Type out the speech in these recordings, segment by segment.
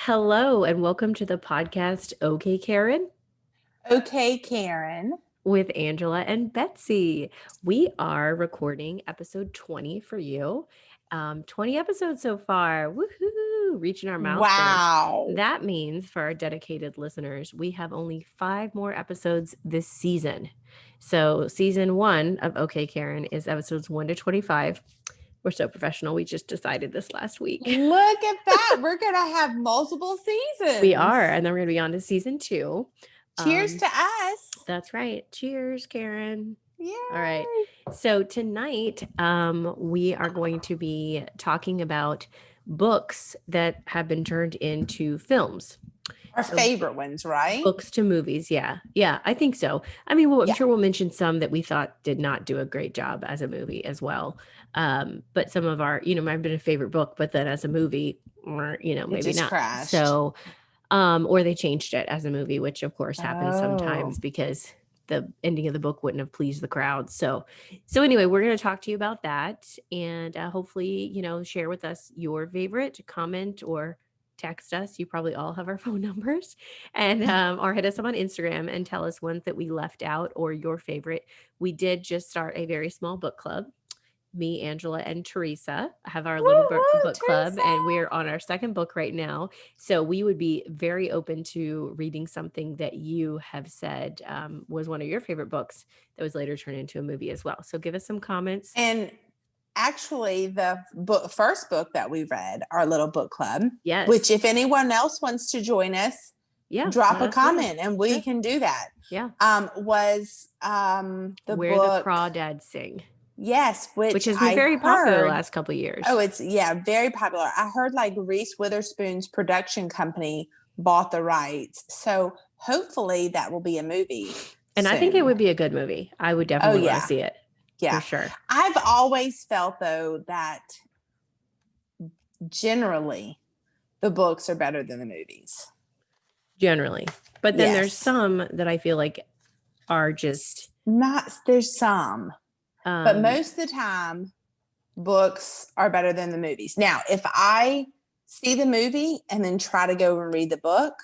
Hello, and welcome to the podcast, Okay, Karen, Okay, Karen. with Angela and Betsy. We are recording episode 20 for you. 20 episodes so far. Woohoo! Reaching our milestones. Wow. That means for our dedicated listeners, we have only 5 more episodes this season. So, season 1 of Okay, Karen is episodes 1 to 25. We're so professional. We just decided this last week. Look at that. We're going to have multiple We are, seasons. and then we're going to be on to season 2. Cheers Um, to us. That's right. Cheers, Karen. All right. Yay. So tonight, we are going to be talking about books that have been turned into films. Our So favorite ones, right? books to movies. Yeah. Yeah, I think so. I mean, well, I'm Yeah. sure we'll mention some that we thought did not do a great job as a movie as well. But some of our, might have been a favorite book, but then as a movie, or, It maybe just not. crashed. So, or they changed it as a movie, which of course happens Oh. sometimes because the ending of the book wouldn't have pleased the crowd. So anyway, we're going to talk to you about that, and hopefully, share with us your favorite, comment or text us. You probably all have our phone numbers, and or hit us up on Instagram and tell us ones that we left out or your favorite. We did just start a very small book club. Me, Angela, and Teresa have our Woo little woo, book club, Teresa. and we're on our second book right now. So we would be very open to reading something that you have said was one of your favorite books that was later turned into a movie as well. So give us some comments. And actually, the first book that we read, our little book club, which Yes. if anyone else wants to join us, Yeah. drop Let a us know. comment and we Sure. can do that. Yeah. Was the Where the book Crawdads Sing, Yes, which has been I very popular the heard. last couple of years. Oh, it's very popular. I heard like Reese Witherspoon's production company bought the rights, so hopefully that will be a movie. And I think it would be a good movie. I would Oh definitely want to yeah, see it for yeah. sure. I've always felt though that generally the books are better than the movies. Generally. But then there's Yes. some that I feel like are just Not there's some, but most of the time books are better than the movies. Now, if I see the movie and then try to go and read the book,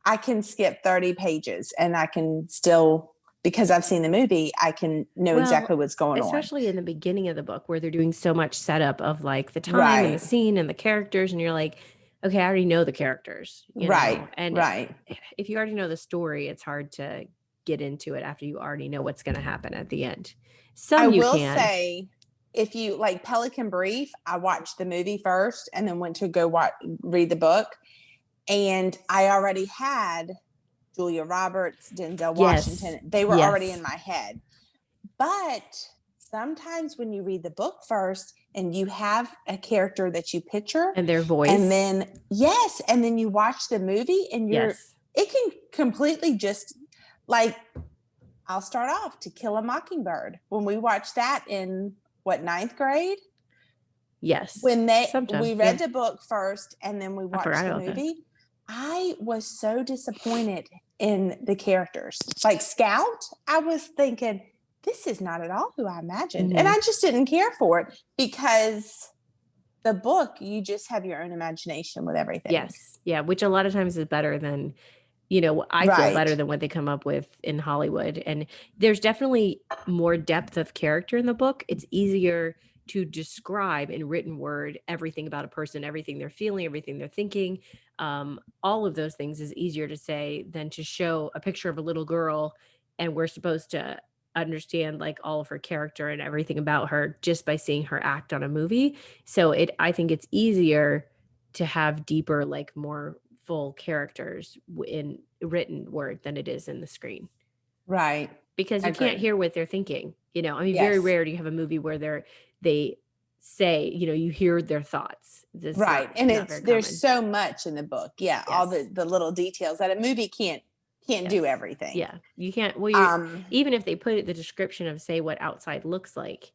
I can skip 30 pages and I can still, because I've seen the movie, I can know exactly what's going on. Especially in the beginning of the book where they're doing so much setup of like the time and the Right. scene and the characters, and you're like, okay, I already know the characters, Right. And Right. if you already know the story, it's hard to get into it after you already know what's going to happen at the end. I Some you will can. say, if you like Pelican Brief, I watched the movie first and then went to go read the book. And I already had Julia Roberts, Denzel Washington. Yes. They were already Yes. in my head. But sometimes when you read the book first and you have a character that you picture And their voice. and then and then you watch the movie and Yes. it can completely just like, I'll start off To Kill a Mockingbird. When we watched that in ninth grade, Yes. when Sometimes, we read the book first and then we watched the about that. movie, I was so disappointed in the characters. Like Scout, I was thinking, this is not at all who I imagined. And I just didn't care for it because the book, you just have your own imagination with everything. Yes. Yeah. Which a lot of times is better than, I feel better than what they come up with in Hollywood. And there's definitely more depth of character in the book. It's easier to describe in written word everything about a person, everything they're feeling, everything they're thinking. All of those things is easier to say than to show a picture of a little girl and we're supposed to understand like all of her character and everything about her just by seeing her act on a movie. So I think it's easier to have deeper, like more full characters in written word than it is in the screen. Right. Because you can't hear what they're thinking. Very rare do you have a movie where they say, you hear their thoughts. Right. And there's so much in the book. Yeah. Yes. All the little details that a movie can't do everything. Yeah. You can't. Well, even if they put the description of say what outside looks like,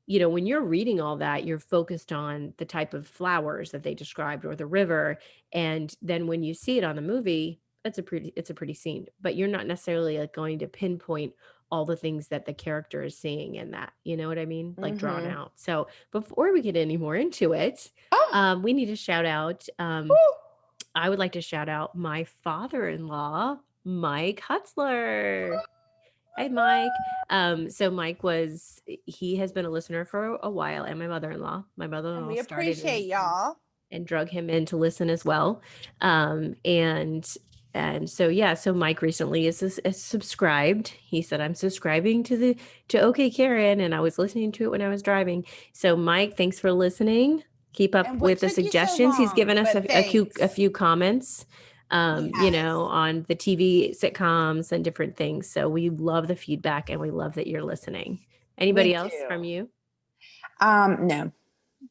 when you're reading all that, you're focused on the type of flowers that they described or the river. And then when you see it on the movie, it's a pretty scene, but you're not necessarily like going to pinpoint all the things that the character is seeing in that, you know what I mean? Like drawn out. So before we get any more into it, we need to shout out I would like to shout out my father-in-law, Mike Hutzler. Hi, Mike. So Mike he has been a listener for a while, and my mother-in-law. My And mother-in-law we started appreciate y'all. and drug him in to listen as well. And so yeah, so Mike recently is subscribed. He said, I'm subscribing to OK Karen, and I was listening to it when I was driving. So Mike, thanks for listening. Keep up And what with the took you so suggestions. He's given long? us But a few comments, yes. on the TV sitcoms and different things. So we love the feedback, and we love that you're listening. Anybody else from you? No.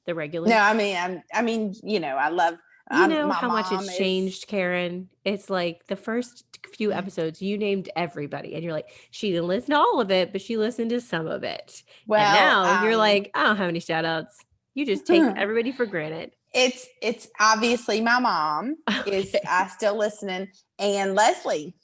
The regulars? No, I mean, I love. You know how much it's changed, Karen. It's like the first few episodes, you named everybody, and you're like, she didn't listen to all of it, but she listened to some of it. Well, and now you're like, I don't have any shout outs. You just take everybody for granted. It's obviously my mom is still listening, and Leslie.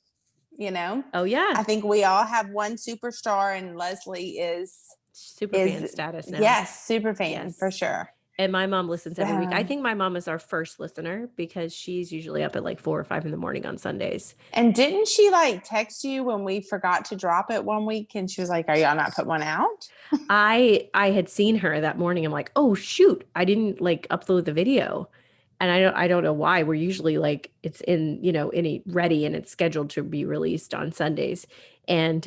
Oh yeah. I think we all have one superstar, and Leslie is super fan status now. Yes, super fan for sure. And my mom listens every week. I think my mom is our first listener because she's usually up at like 4 or 5 in the morning on Sundays. And didn't she like text you when we forgot to drop it one week? And she was like, are y'all not put one out? I had seen her that morning. I'm like, oh shoot, I didn't like upload the video. And I don't know why. We're usually like it's in, ready and it's scheduled to be released on Sundays. And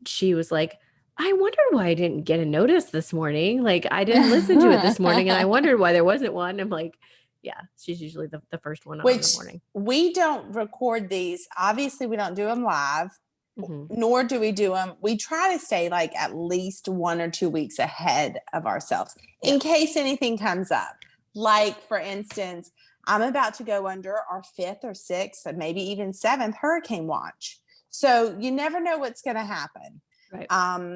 she was like, I wondered why I didn't get a notice this morning. Like I didn't listen to it this morning, and I wondered why there wasn't one. I'm like, yeah, she's usually the first one on in the morning. We don't record these. Obviously, we don't do them live, nor do we do them. We try to stay like at least 1 or 2 weeks ahead of ourselves in case anything comes up. Like, for instance, I'm about to go under our 5th or 6th and maybe even 7th hurricane watch. So you never know what's going to happen. Right.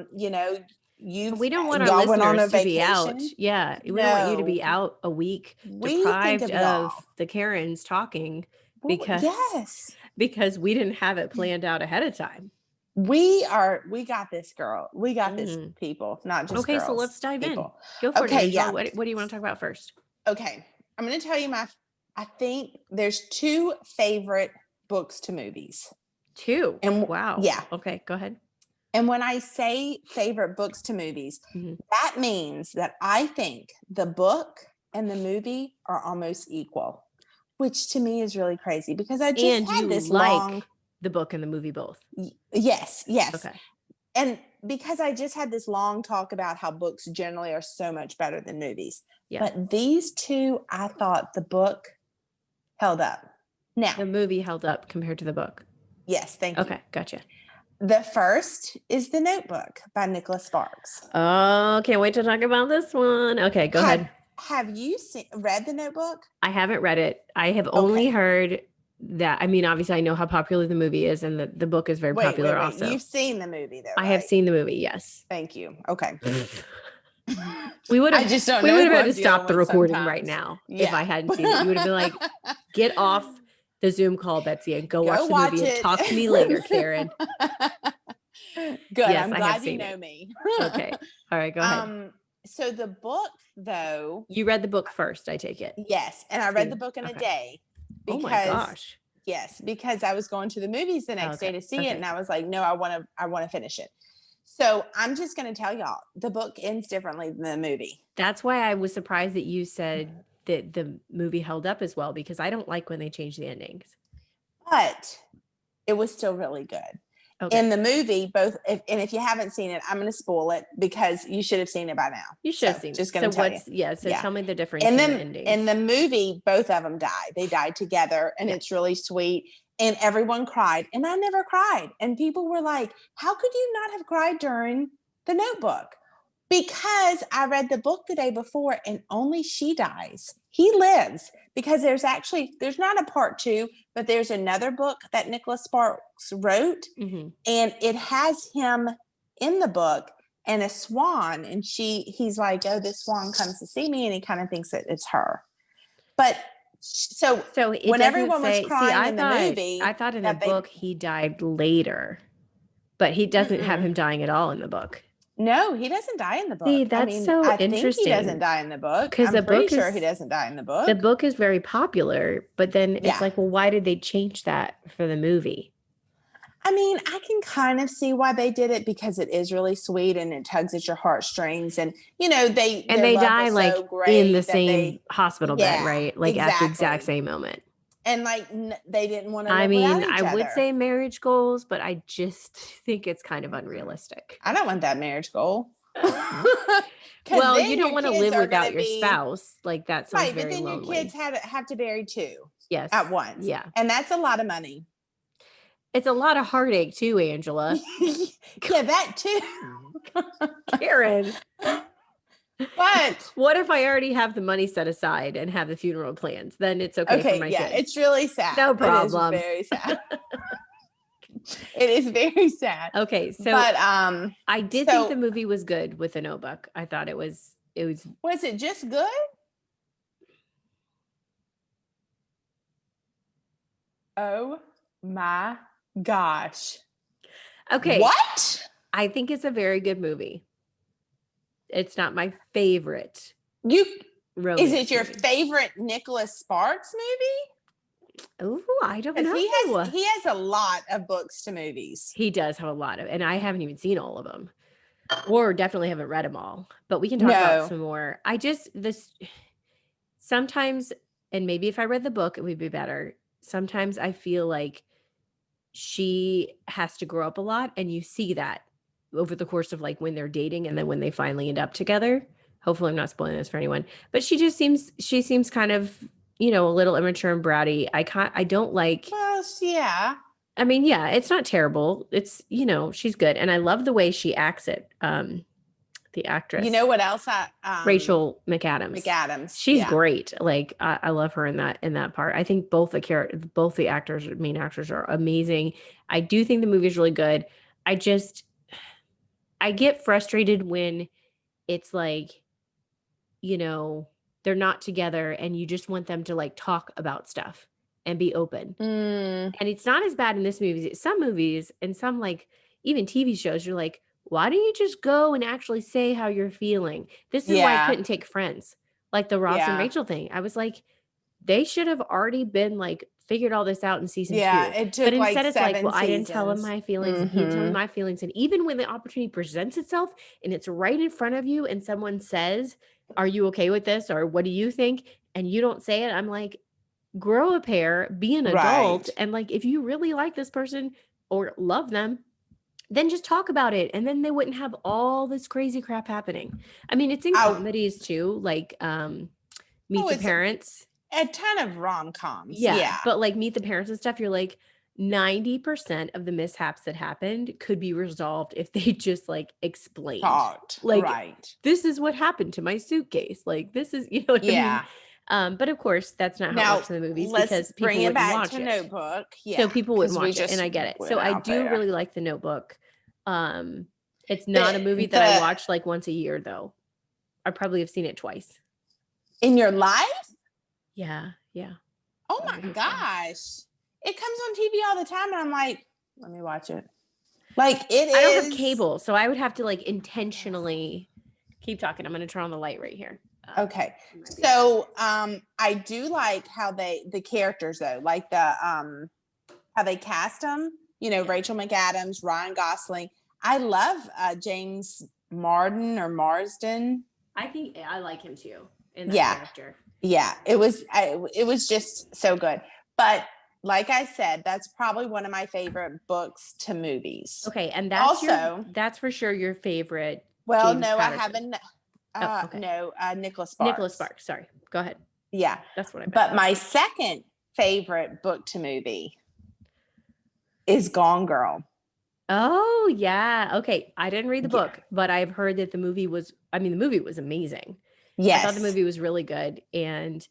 We don't want our listeners to be out. Yeah. We don't want you to be out a week deprived of the Karens talking because we didn't have it planned out ahead of time. We got this, girl. We got this, people, not just girls. So let's dive in. Go for it, Angela. What do you want to talk about first? Okay. I'm going to tell you I think there's 2 favorite books to movies. 2? And wow. Yeah. Okay, go ahead. And when I say favorite books to movies, that means that I think the book and the movie are almost equal, which to me is really crazy because I just had this long the book and the movie both. Yes. Okay. And because I just had this long talk about how books generally are so much better than movies. Yeah. But these 2, I thought the book held up. Now, the movie held up compared to the book. Yes, thank you. Okay, gotcha. The first is The Notebook by Nicholas Sparks. Oh, can't wait to talk about this one. Okay, go ahead. Have you read The Notebook? I haven't read it. I have only heard that. I mean, obviously I know how popular the movie is, and the book is very popular also. You've seen the movie though, I have seen the movie, yes. Thank you. Okay. We would have had to stop the recording sometimes. Right now if I hadn't seen it. You would have been like, get off the Zoom call, Betsy, and go watch the movie and talk to me later, Karen. Good. Yes, I'm glad you know me. Okay. All right, go ahead. So the book, though. You read the book first, I take it. Yes. And I read the book in a day. Because, oh my gosh. Yes, because I was going to the movies the next day to see it. And I was like, no, I want to finish it. So I'm just going to tell y'all, the book ends differently than the movie. That's why I was surprised that you said that the movie held up as well, because I don't like when they change the endings. But it was still really good. Okay. In the movie, if you haven't seen it, I'm going to spoil it because you should have seen it by now. You should have seen it. Just going to tell you. So tell me the difference in the endings. In the movie, both of them die. They died together, and it's really sweet. And everyone cried, and I never cried. And people were like, how could you not have cried during The Notebook? Because I read the book the day before, and only she dies. He lives, because there's not a part 2, but there's another book that Nicholas Sparks wrote, and it has him in the book and a swan, and he's like, oh, this swan comes to see me, and he kind of thinks that it's her. But so when everyone was crying in the movie, I thought in the book he died later, but he doesn't have him dying at all in the book. No, he doesn't die in the book. See, that's so I think he doesn't interesting die in the book. because I'm pretty sure he doesn't die in the the book. book is very popular, but then it's Yeah. like, well, why did they change that for the movie? I mean, I can kind of see why they did it because it is really sweet and it tugs at your heartstrings. And, And their they love die was like so in the great that same hospital bed, yeah, right? Like at the exact exactly. same moment. And like, they didn't want to I live mean, without I each would other. say marriage goals, but I just think it's kind of unrealistic. I don't want that marriage goal. Well, you Then don't your want to kids live are going without to your be spouse. Like that sounds right. But very then your kids lonely. have to marry two Yes. at once. Yeah. And that's a lot of money. It's a lot of heartache too, Angela. Yeah, that too. Karen. But what if I already have the money set aside and have the funeral plans? Then it's okay for my kids. It's really sad. No problem. It is very sad. It is very sad. Okay, so but I did think the movie was good with the Notebook. I thought it was. Was it just good? Oh my gosh. Okay. What? I think it's a very good movie. It's not my favorite. Is it your favorite Nicholas Sparks movie? Oh, I don't know. He has a lot of books to movies. He does have a lot of, and I haven't even seen all of them, or definitely haven't read them all. But we can talk about some more. Sometimes, and maybe if I read the book, it would be better. Sometimes I feel like she has to grow up a lot, and you see that over the course of like when they're dating and then when they finally end up together. Hopefully I'm not spoiling this for anyone, but she seems kind of, a little immature and bratty. I don't like. Well, yeah. I mean, yeah, it's not terrible. It's, she's good. And I love the way she acts it. The actress. You know what else? Rachel McAdams. She's great. Like I love her in that part. I think both the actors, main actors, are amazing. I do think the movie is really good. I get frustrated when it's like, they're not together and you just want them to like talk about stuff and be open. And it's not as bad in this movie. Some movies and some like even TV shows, you're like, why don't you just go and actually say how you're feeling? This is why I couldn't take Friends, like the Ross and Rachel thing. I was like, they should have already been like figured all this out in season 2. It took but instead like it's like, well, seasons. I didn't tell him my feelings. And he didn't tell me my feelings. And even when the opportunity presents itself and it's right in front of you and someone says, are you okay with this? Or what do you think? And you don't say it. I'm like, grow a pair, be an adult. And like, if you really like this person or love them, then just talk about it. And then they wouldn't have all this crazy crap happening. I mean, it's in comedies too, like Meet the Parents. A ton of rom-coms. Yeah. But like Meet the Parents and stuff, you're like 90% of the mishaps that happened could be resolved if they just like explained. Talked. Like, this is what happened to my suitcase. Like, this is, what I mean? But of course, that's not how it works in the movies because people bring it wouldn't back watch to it. Notebook. Yeah. So people wouldn't watch it, and I get it. So I do really like The Notebook. It's not a movie that I watch like once a year, though. I probably have seen it twice. In your life? Yeah. Oh my gosh. It comes on TV all the time, and I'm like, let me watch it. Like it is. I don't have cable, so I would have to like intentionally keep talking. I'm going to turn on the light right here. Okay. So I do like how the characters though, like how they cast them, Rachel McAdams, Ryan Gosling. I love James Marsden. I think I like him too in that character. Yeah, it was just so good. But like I said, that's probably one of my favorite books to movies. Okay, and that's for sure your favorite. Well, James no, Patterson. I haven't. No, Nicholas Sparks. Nicholas Sparks. Sorry, go ahead. Yeah, that's what I meant. But my second favorite book to movie is Gone Girl. Oh yeah. Okay, I didn't read the book, but I've heard that the movie was amazing. Yes. I thought the movie was really good, and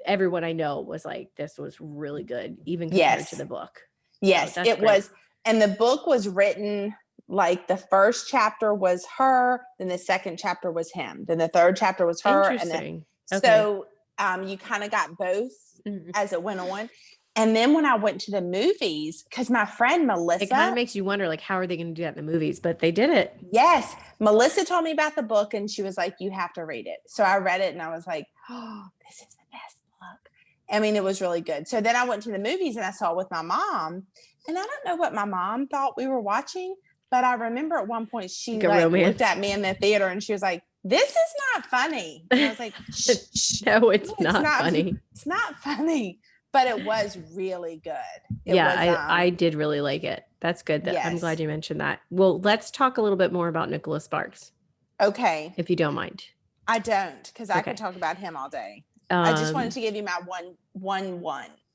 everyone I know was like, this was really good, even compared to the book. Yes, it was. And the book was written like the first chapter was her, then the second chapter was him, then the third chapter was her. Interesting. So you kind of got both as it went on. And then when I went to the movies, because my friend Melissa, it kind of makes you wonder, like, how are they going to do that in the movies? But they did it. Yes. Melissa told me about the book and she was like, you have to read it. So I read it and I was like, oh, this is the best book. I mean, it was really good. So then I went to the movies and I saw it with my mom. And I don't know what my mom thought we were watching, but I remember at one point she like looked at me in the theater and she was like, this is not funny. And I was like, shh, no, it's not funny. It's not funny. But it was really good. I did really like it. That's good. Yes. I'm glad you mentioned that. Well, let's talk a little bit more about Nicholas Sparks. Okay. If you don't mind. I don't, because I could talk about him all day. I just wanted to give you my 1A,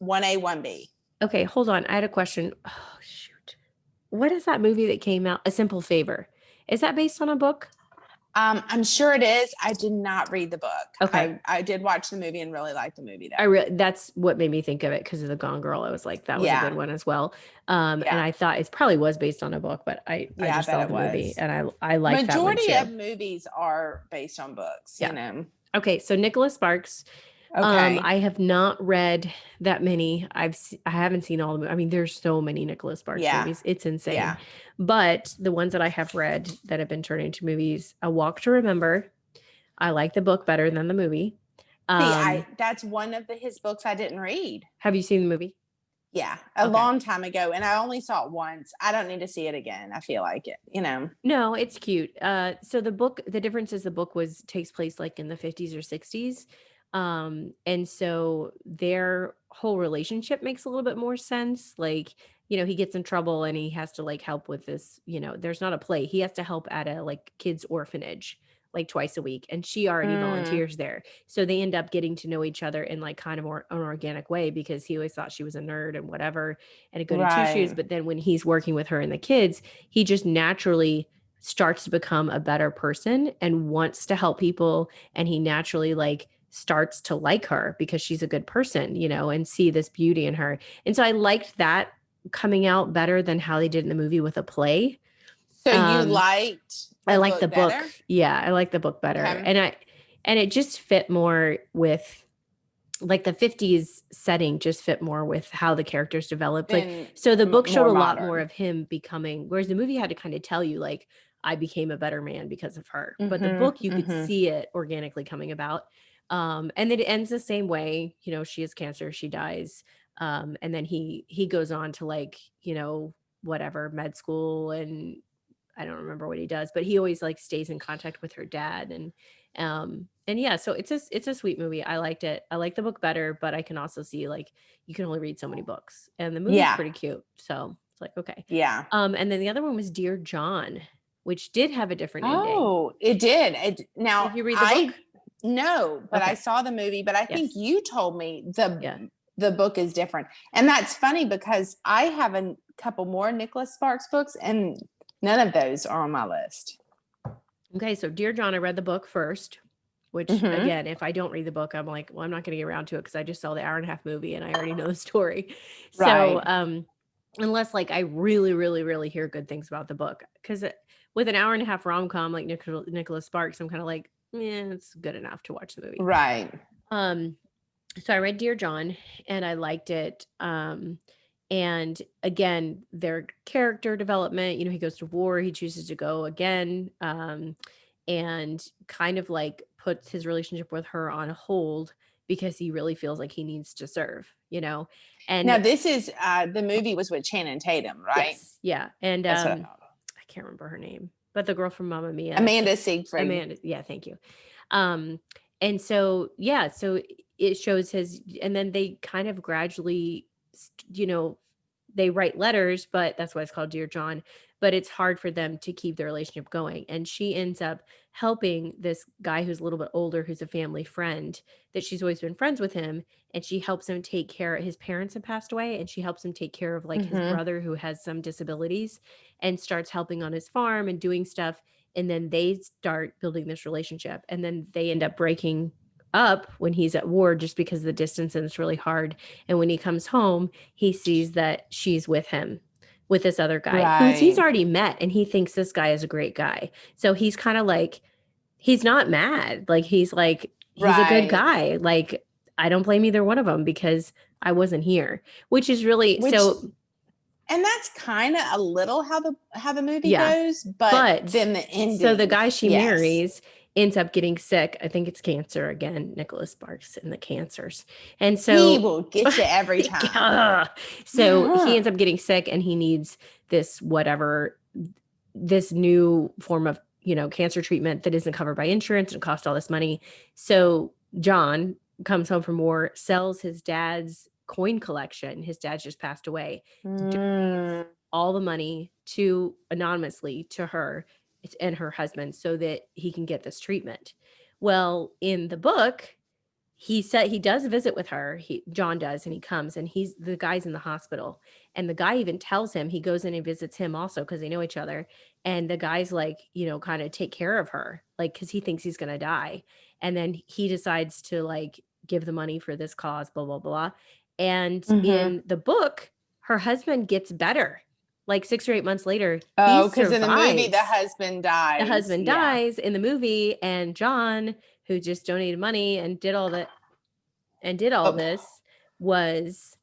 1B. Okay, hold on. I had a question. Oh, shoot. What is that movie that came out? A Simple Favor. Is that based on a book? I'm sure it is. I did not read the book. Okay. I did watch the movie and really liked the movie though. That's what made me think of it, because of the Gone Girl. I was like, that was a good one as well. And I thought it probably was based on a book, but I just saw the movie and I like that one too. Majority of movies are based on books, you know. Okay, so Nicholas Sparks. Okay. I have not read that many. I haven't seen all of them. I mean, there's so many Nicholas Sparks movies. It's insane. Yeah. But the ones that I have read that have been turned into movies, A Walk to Remember. I like the book better than the movie. That's one of his books I didn't read. Have you seen the movie? Yeah, a long time ago, and I only saw it once. I don't need to see it again. I feel like it, you know. No, it's cute. So the book, the difference is the book takes place like in the 50s or 60s. And so their whole relationship makes a little bit more sense. Like, you know, he gets in trouble and he has to like help with this, you know, there's not a play. He has to help at a like kids orphanage like twice a week, and she already volunteers there. So they end up getting to know each other in like kind of more an organic way, because he always thought she was a nerd and whatever and a goody two shoes. But then when he's working with her and the kids, he just naturally starts to become a better person and wants to help people. And he naturally like starts to like her because she's a good person, you know, and see this beauty in her. And so I liked that coming out better than how they did in the movie with a play. So you liked I like the book. Yeah, I like the book better. Okay. And it just fit more with like the 50s setting, just fit more with how the characters developed. Like, so the book showed a lot more of him becoming, whereas the movie had to kind of tell you like, I became a better man because of her. But the book, you could see it organically coming about. And then it ends the same way, you know, she has cancer, she dies. And then he goes on to like, you know, whatever, med school, and I don't remember what he does, but he always like stays in contact with her dad. And yeah, so it's a sweet movie. I liked it. I like the book better, but I can also see like you can only read so many books, and the movie's pretty cute. So it's like, okay. Yeah. And then the other one was Dear John, which did have a different ending. Oh, it did. Now, did you read the book? No, but I saw the movie, but I think you told me the book is different. And that's funny because I have a couple more Nicholas Sparks books and none of those are on my list. Okay, so Dear John, I read the book first, which again, if I don't read the book, I'm like, well, I'm not going to get around to it because I just saw the 1.5-hour movie and I already know the story. Right. So unless like I really, really, really hear good things about the book, because with an 1.5-hour rom-com like Nicholas Sparks, I'm kind of like, it's good enough to watch the movie. Right. So I read Dear John and I liked it. And again, their character development, you know, he goes to war, he chooses to go again, and kind of like puts his relationship with her on hold because he really feels like he needs to serve, you know. And now this is the movie was with Channing Tatum, right? Yes, yeah. And I can't remember her name, but the girl from Mamma Mia. Amanda Seyfried. Amanda, yeah, thank you. And so, yeah, so it shows and then they kind of gradually, you know, they write letters, but that's why it's called Dear John, but it's hard for them to keep their relationship going. And she ends up helping this guy who's a little bit older, who's a family friend, that she's always been friends with him. And she helps him take care, his parents have passed away, and she helps him take care of like his brother who has some disabilities, and starts helping on his farm and doing stuff. And then they start building this relationship, and then they end up breaking up when he's at war just because of the distance, and it's really hard. And when he comes home, he sees that she's with him, with this other guy who he's already met, and he thinks this guy is a great guy. So he's kind of like, he's not mad. Like, he's like, he's a good guy. Like, I don't blame either one of them because I wasn't here, which is really so. And that's kind of a little how the movie goes, but then the ending. So the guy she marries ends up getting sick. I think it's cancer again. Nicholas Sparks and the cancers, and so he will get you every time. So he ends up getting sick, and he needs this new form of cancer treatment that isn't covered by insurance and costs all this money. So John comes home from war, sells his dad's coin collection. His dad just passed away. Donates all the money anonymously to her and her husband so that he can get this treatment. Well, in the book, he said he does visit with her. John does, and he comes, and the guy's in the hospital, and the guy even tells him, he goes in and visits him also because they know each other, and the guy's like, kind of take care of her, like, because he thinks he's gonna die, and then he decides to like give the money for this cause, blah blah blah. And in the book, her husband gets better. Like 6 or 8 months later, because in the movie the husband dies. The husband dies in the movie, and John, who just donated money and did all that and did all this, was.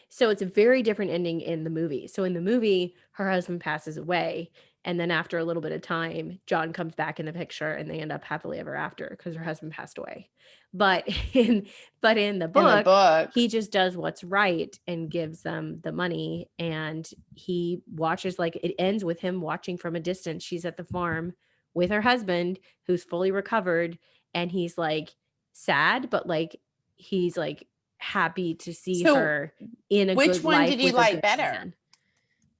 So it's a very different ending in the movie. So in the movie, her husband passes away, and then after a little bit of time, John comes back in the picture, and they end up happily ever after because her husband passed away. But in the book, he just does what's right and gives them the money, and he watches, like, it ends with him watching from a distance. She's at the farm with her husband, who's fully recovered, and he's like sad, but like he's like happy to see her in a good life. Which one did you like better? Man.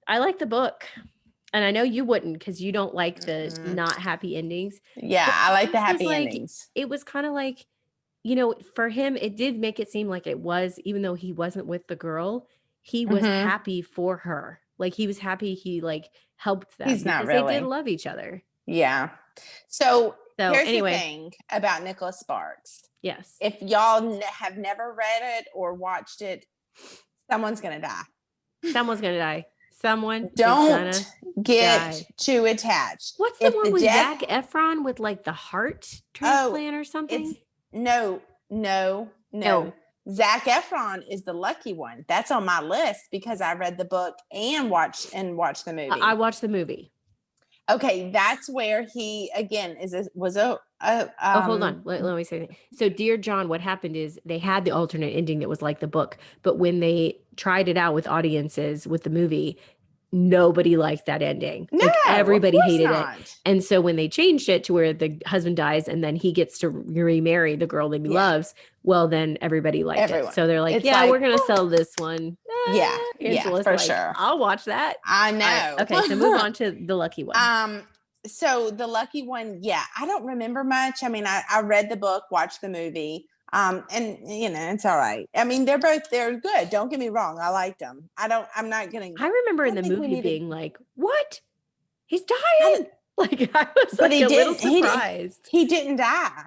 I like the book. And I know you wouldn't because you don't like the not happy endings. Yeah, I like the happy endings. It was kind of like, for him, it did make it seem like it was, even though he wasn't with the girl, he was happy for her. Like, he was happy he like helped them. He's not really. They did love each other. Yeah. So here's the thing about Nicholas Sparks. Yes. If y'all have never read it or watched it, someone's going to die. Someone's going to die. Someone don't get too attached. What's the one with Zac Efron with like the heart transplant or something? No. Zac Efron is the lucky one. That's on my list because I read the book and watched the movie. I watched the movie. Okay, that's where he again hold on. Let me say that. So, Dear John, what happened is they had the alternate ending that was like the book, but when they tried it out with audiences with the movie, nobody liked that ending. No, like, everybody hated it. And so when they changed it to where the husband dies and then he gets to remarry the girl that he loves, well, then everybody liked it. So they're like, we're going to sell this one. Angela's for sure. I'll watch that. I know. Right. Okay, so move on to the lucky one. So the lucky one, I don't remember much. I mean, I read the book, watched the movie. And it's all right. I mean, they're good. Don't get me wrong. I liked them. I remember in the movie being like, what? He's dying. Like, I was like a little surprised. He didn't die.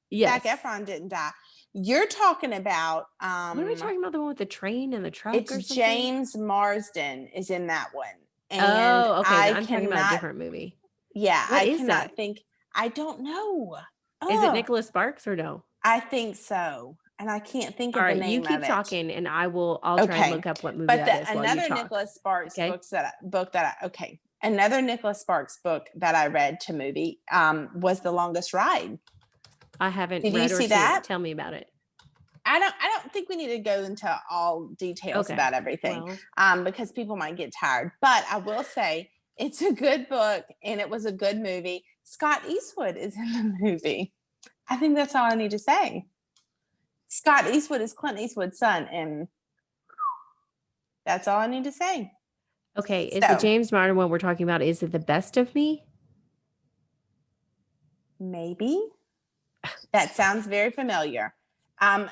Yes. Zac Efron didn't die. You're talking about, what are we talking about? The one with the train and the truck or something? James Marsden is in that one. And okay. I'm talking about a different movie. Yeah. I cannot think. I don't know. Is it Nicholas Sparks or no? I think so. And I can't think of the name of it. You keep talking and I'll try and look up what movie that is while you talk. Another Nicholas Sparks another Nicholas Sparks book that I read to movie was The Longest Ride. I haven't read. Did you see that? Tell me about it. I don't think we need to go into all details about everything because people might get tired. But I will say it's a good book and it was a good movie. Scott Eastwood is in the movie. I think that's all I need to say. Scott Eastwood is Clint Eastwood's son, and that's all I need to say. Okay, is the James Martin one we're talking about, is it The Best of Me? Maybe. That sounds very familiar. All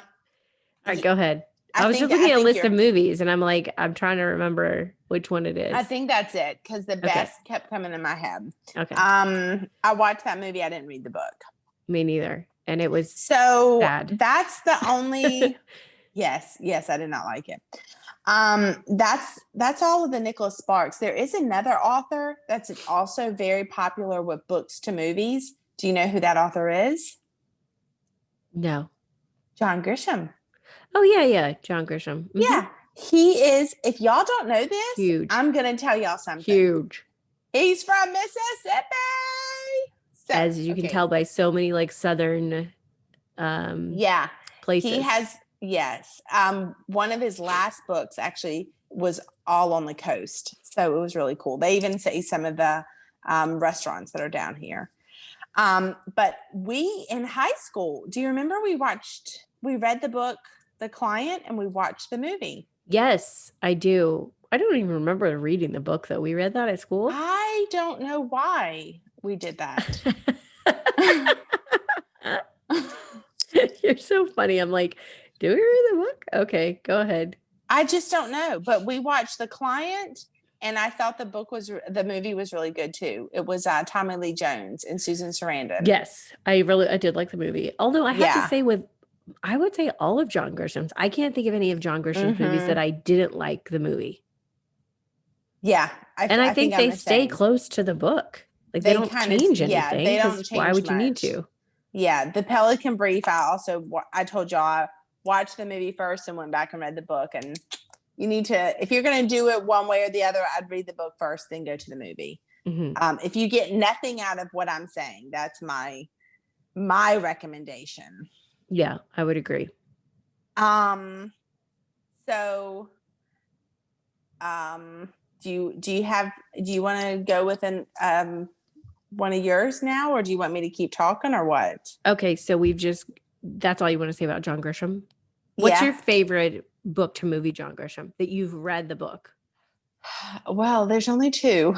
right, go ahead. I was just looking at a list of movies, and I'm like, I'm trying to remember which one it is. I think that's it, because The Best kept coming in my head. Okay. I watched that movie. I didn't read the book. Me neither. And it was so sad. That's the only yes, I did not like it. That's all of the Nicholas Sparks. There is another author that's also very popular with books to movies. Do you know who that author is? No. John Grisham. Oh yeah, John Grisham. Yeah, he is. If y'all don't know this, Huge. I'm gonna tell y'all something. Huge. He's from Mississippi. So, as you can tell by so many like southern places. He has, yes. One of his last books actually was all on the coast. So it was really cool. They even say some of the restaurants that are down here. But we in high school, do you remember we read the book The Client and we watched the movie? Yes, I do. I don't even remember reading the book though. We read that at school. I don't know why we did that. You're so funny. I'm like, do we read the book? Okay, go ahead. I just don't know. But we watched The Client, and I thought the movie was really good too. It was Tommy Lee Jones and Susan Sarandon. Yes, I did like the movie. Although I have to say I would say all of John Grisham's. I can't think of any of John Grisham's movies that I didn't like the movie. Yeah. I think they stay close to the book. Like they don't change anything. Yeah, they don't change why would much. You need to? Yeah. The Pelican Brief, I told y'all I watched the movie first and went back and read the book. And you need to, if you're going to do it one way or the other, I'd read the book first, then go to the movie. If you get nothing out of what I'm saying, that's my recommendation. Yeah, I would agree. So, do you want to go with one of yours now, or do you want me to keep talking, or what? Okay, so that's all you want to say about John Grisham? What's your favorite book to movie John Grisham that you've read the book? Well, there's only two.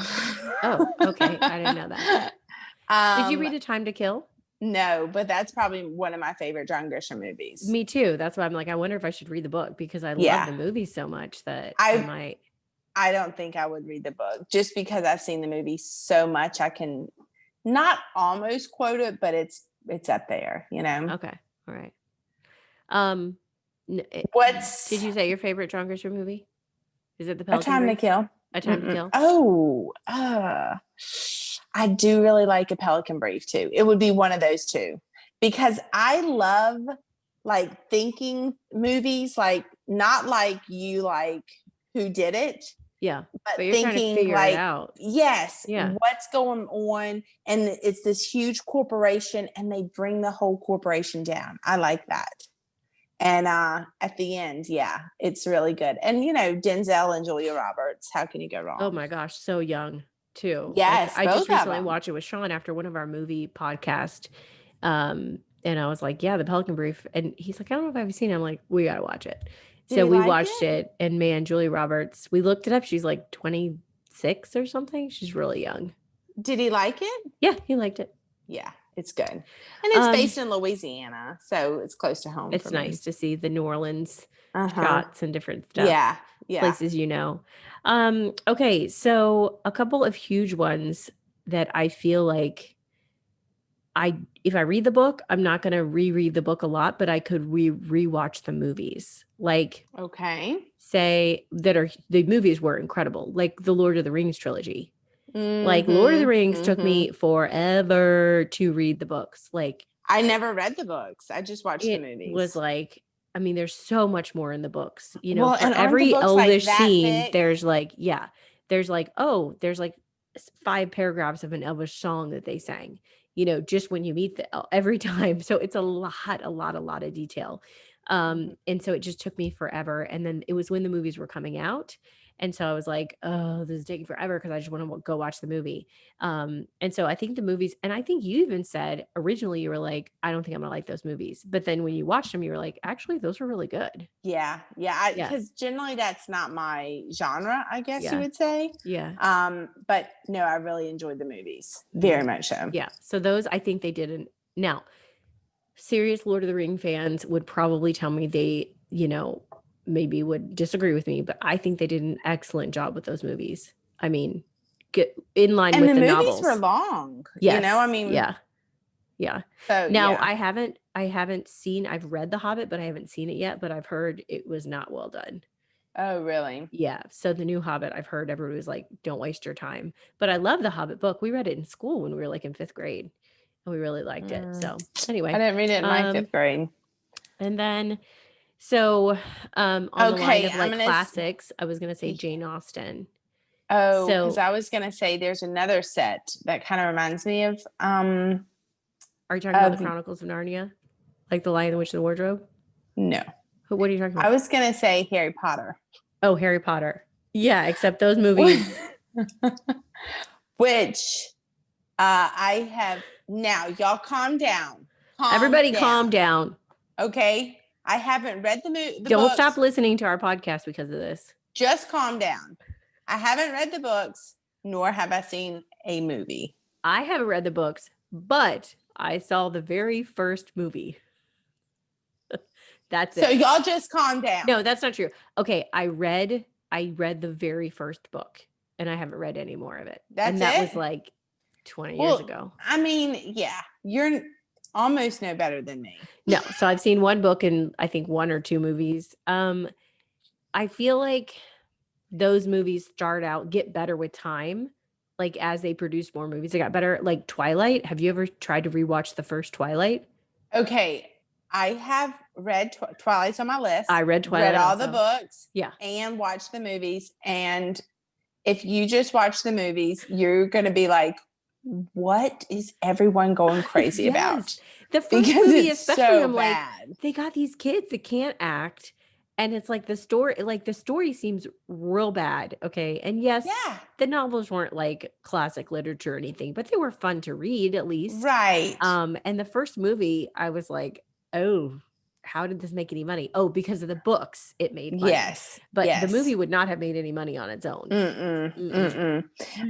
Oh, okay. I didn't know that. Did you read A Time to Kill? No, but that's probably one of my favorite John Grisham movies. Me too. That's why I'm like, I wonder if I should read the book because I love the movie so much that I might. I don't think I would read the book just because I've seen the movie so much. I can not almost quote it, but it's up there, you know? Okay. All right. Did you say your favorite John Grisham movie? Is it The Pelican Brief? A Time to Kill? Oh, I do really like A Pelican Brief too. It would be one of those two because I love like thinking movies, like not like you like Who Did It. Yeah, but you're thinking trying to figure it out. Yes, what's going on, and it's this huge corporation, and they bring the whole corporation down. I like that. And at the end, it's really good. And you know, Denzel and Julia Roberts. How can you go wrong? Oh my gosh, so young too. Yes, I just recently watched it with Sean after one of our movie podcasts. And I was like, yeah, The Pelican Brief. And he's like, I don't know if I've seen it. I'm like, we got to watch it. So we watched it. And man, Julia Roberts, we looked it up. She's like 26 or something. She's really young. Did he like it? Yeah, he liked it. Yeah, it's good. And it's based in Louisiana. So it's close to home. It's nice to see the New Orleans shots and different stuff. Yeah. Places, you know. Okay, so a couple of huge ones that I feel like if I read the book, I'm not going to reread the book a lot, but I could rewatch the movies. Like, say the movies were incredible, like the Lord of the Rings trilogy. Like Lord of the Rings took me forever to read the books. Like I never read the books. I just watched the movies. It was like, I mean, there's so much more in the books, you know, for every Elvish scene, there's like 5 paragraphs of an Elvish song that they sang, you know, just when you meet every time. So it's a lot of detail. And so it just took me forever. And then it was when the movies were coming out. And so I was like, oh, this is taking forever because I just want to go watch the movie. And so I think the movies, and I think you even said originally you were like, I don't think I'm going to like those movies. But then when you watched them, you were like, actually, those were really good. Yeah. Because generally that's not my genre, I guess you would say. Yeah. But no, I really enjoyed the movies. Very much so. Yeah. So those, I think they didn't. Now, serious Lord of the Ring fans would probably tell me they, you know, maybe would disagree with me, but I think they did an excellent job with those movies. I mean, get in line with the novels. And the movies were long. Yes. You know, I mean, yeah. So now I haven't seen. I've read The Hobbit, but I haven't seen it yet. But I've heard it was not well done. Oh, really? Yeah. So the new Hobbit, I've heard everybody was like, "Don't waste your time." But I love the Hobbit book. We read it in school when we were like in 5th grade, and we really liked it. So anyway, I didn't read it in my 5th grade. And then. So, on the line Okay, of like classics, I was gonna say Jane Austen. Oh, because So, I was gonna say there's another set that kind of reminds me are you talking about the of Chronicles of Narnia, like the Lion, the Witch, and the Wardrobe? no. What are you talking I about? was gonna say Harry Potter. Oh, Harry Potter. Yeah, except those movies. Which I have now. Y'all calm down. Everybody, calm down. Okay. I haven't read the Don't books. stop listening to our podcast because of this. Just calm down. I haven't read the books, nor have I seen a movie. I haven't read the books, but I saw the very first movie. That's it. So y'all just calm down. No, that's not true. Okay, I read the very first book, and I haven't read any more of it. That's that it? was like 20 years ago. I mean, yeah, you're almost no better than me. No, so I've seen one book and I think one or two movies. I feel like those movies get better with time. Like as they produce more movies, they got better. Like Twilight. Have you ever tried to rewatch the first Twilight? Okay, I have read Twilight's on my list. I read Twilight. Read all also. the books. Yeah. And watched the movies. And if you just watch the movies, you're going to be like, what is everyone going crazy about? The first movie, especially, so I'm bad. like, they got these kids that can't act. And it's like the story seems real bad. Okay. And yes, the novels weren't like classic literature or anything, but they were fun to read at least. Right. And the first movie, I was like, oh, how did this make any money? Oh, because of the books, it made money. Yes. But the movie would not have made any money on its own.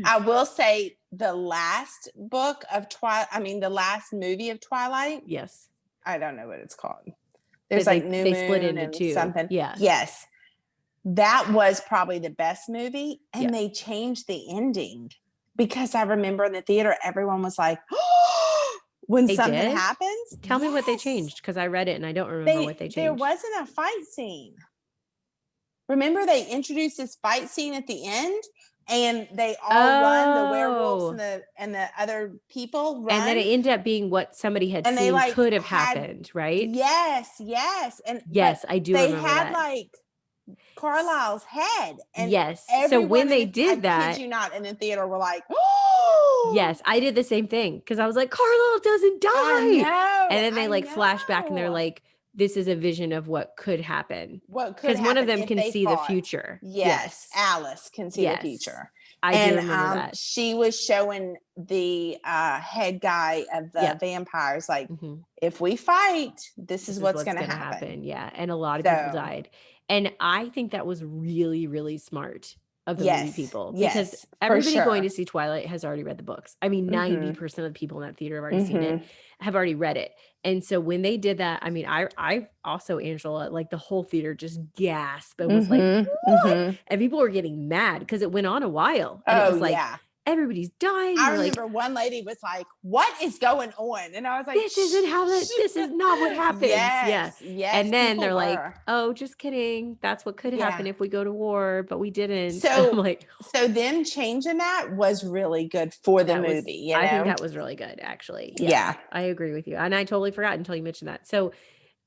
I will say the last book of the last movie of Twilight. Yes. I don't know what it's called. There's like New Moon split into two. Something. Yeah. Yes. That was probably the best movie. And they changed the ending because I remember in the theater, everyone was like, oh, when something happens. Tell me what they changed, because I read it and I don't remember what they changed. There wasn't a fight scene. Remember they introduced this fight scene at the end and they all run, the werewolves and the other people run. And then it ended up being what somebody had seen could have happened, right? Yes. And yes, I do remember that. They had like Carlisle's head. And yes. So when they did that, I kid you not, in the theater were like, oh. Yes, I did the same thing because I was like, Carlisle doesn't die. I know, and then they flash back and they're like, this is a vision of what could happen. Because one of them can see the future. Yes. Alice can see the future. I do remember that. She was showing the head guy of the vampires, like, if we fight, this is what's going to happen. Yeah. And a lot of people died. And I think that was really, really smart of the movie people. Because everybody going to see Twilight has already read the books. I mean, 90% of the people in that theater have already seen it, have already read it. And so when they did that, I mean, I also, Angela, like the whole theater just gasped and was like, what? And people were getting mad because it went on a while. And it was like, everybody's dying. I remember one lady was like, what is going on? And I was like, this is not what happens. Yes. And then they're like, oh, just kidding. That's what could happen if we go to war, but we didn't. So I'm like, so them changing that was really good for the movie. I think that was really good, actually. Yeah. I agree with you. And I totally forgot until you mentioned that. So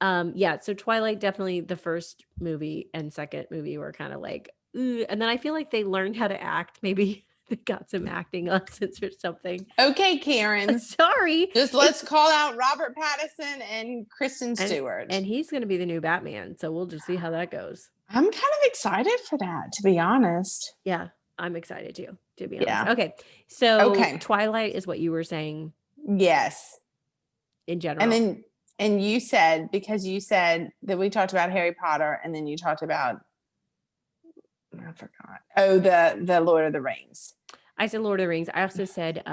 so Twilight, definitely the first movie and second movie were kind of like, and then I feel like they learned how to act. Maybe they got some acting lessons or something. Okay, Karen. Sorry. Just let's call out Robert Pattinson and Kristen Stewart. And he's going to be the new Batman. So we'll just see how that goes. I'm kind of excited for that, to be honest. Yeah, I'm excited too, to be honest. Yeah. Okay. So Twilight is what you were saying. Yes. In general. And you said, because you said that we talked about Harry Potter and then you talked about, I forgot. Oh, the Lord of the Rings. I said Lord of the Rings. I also said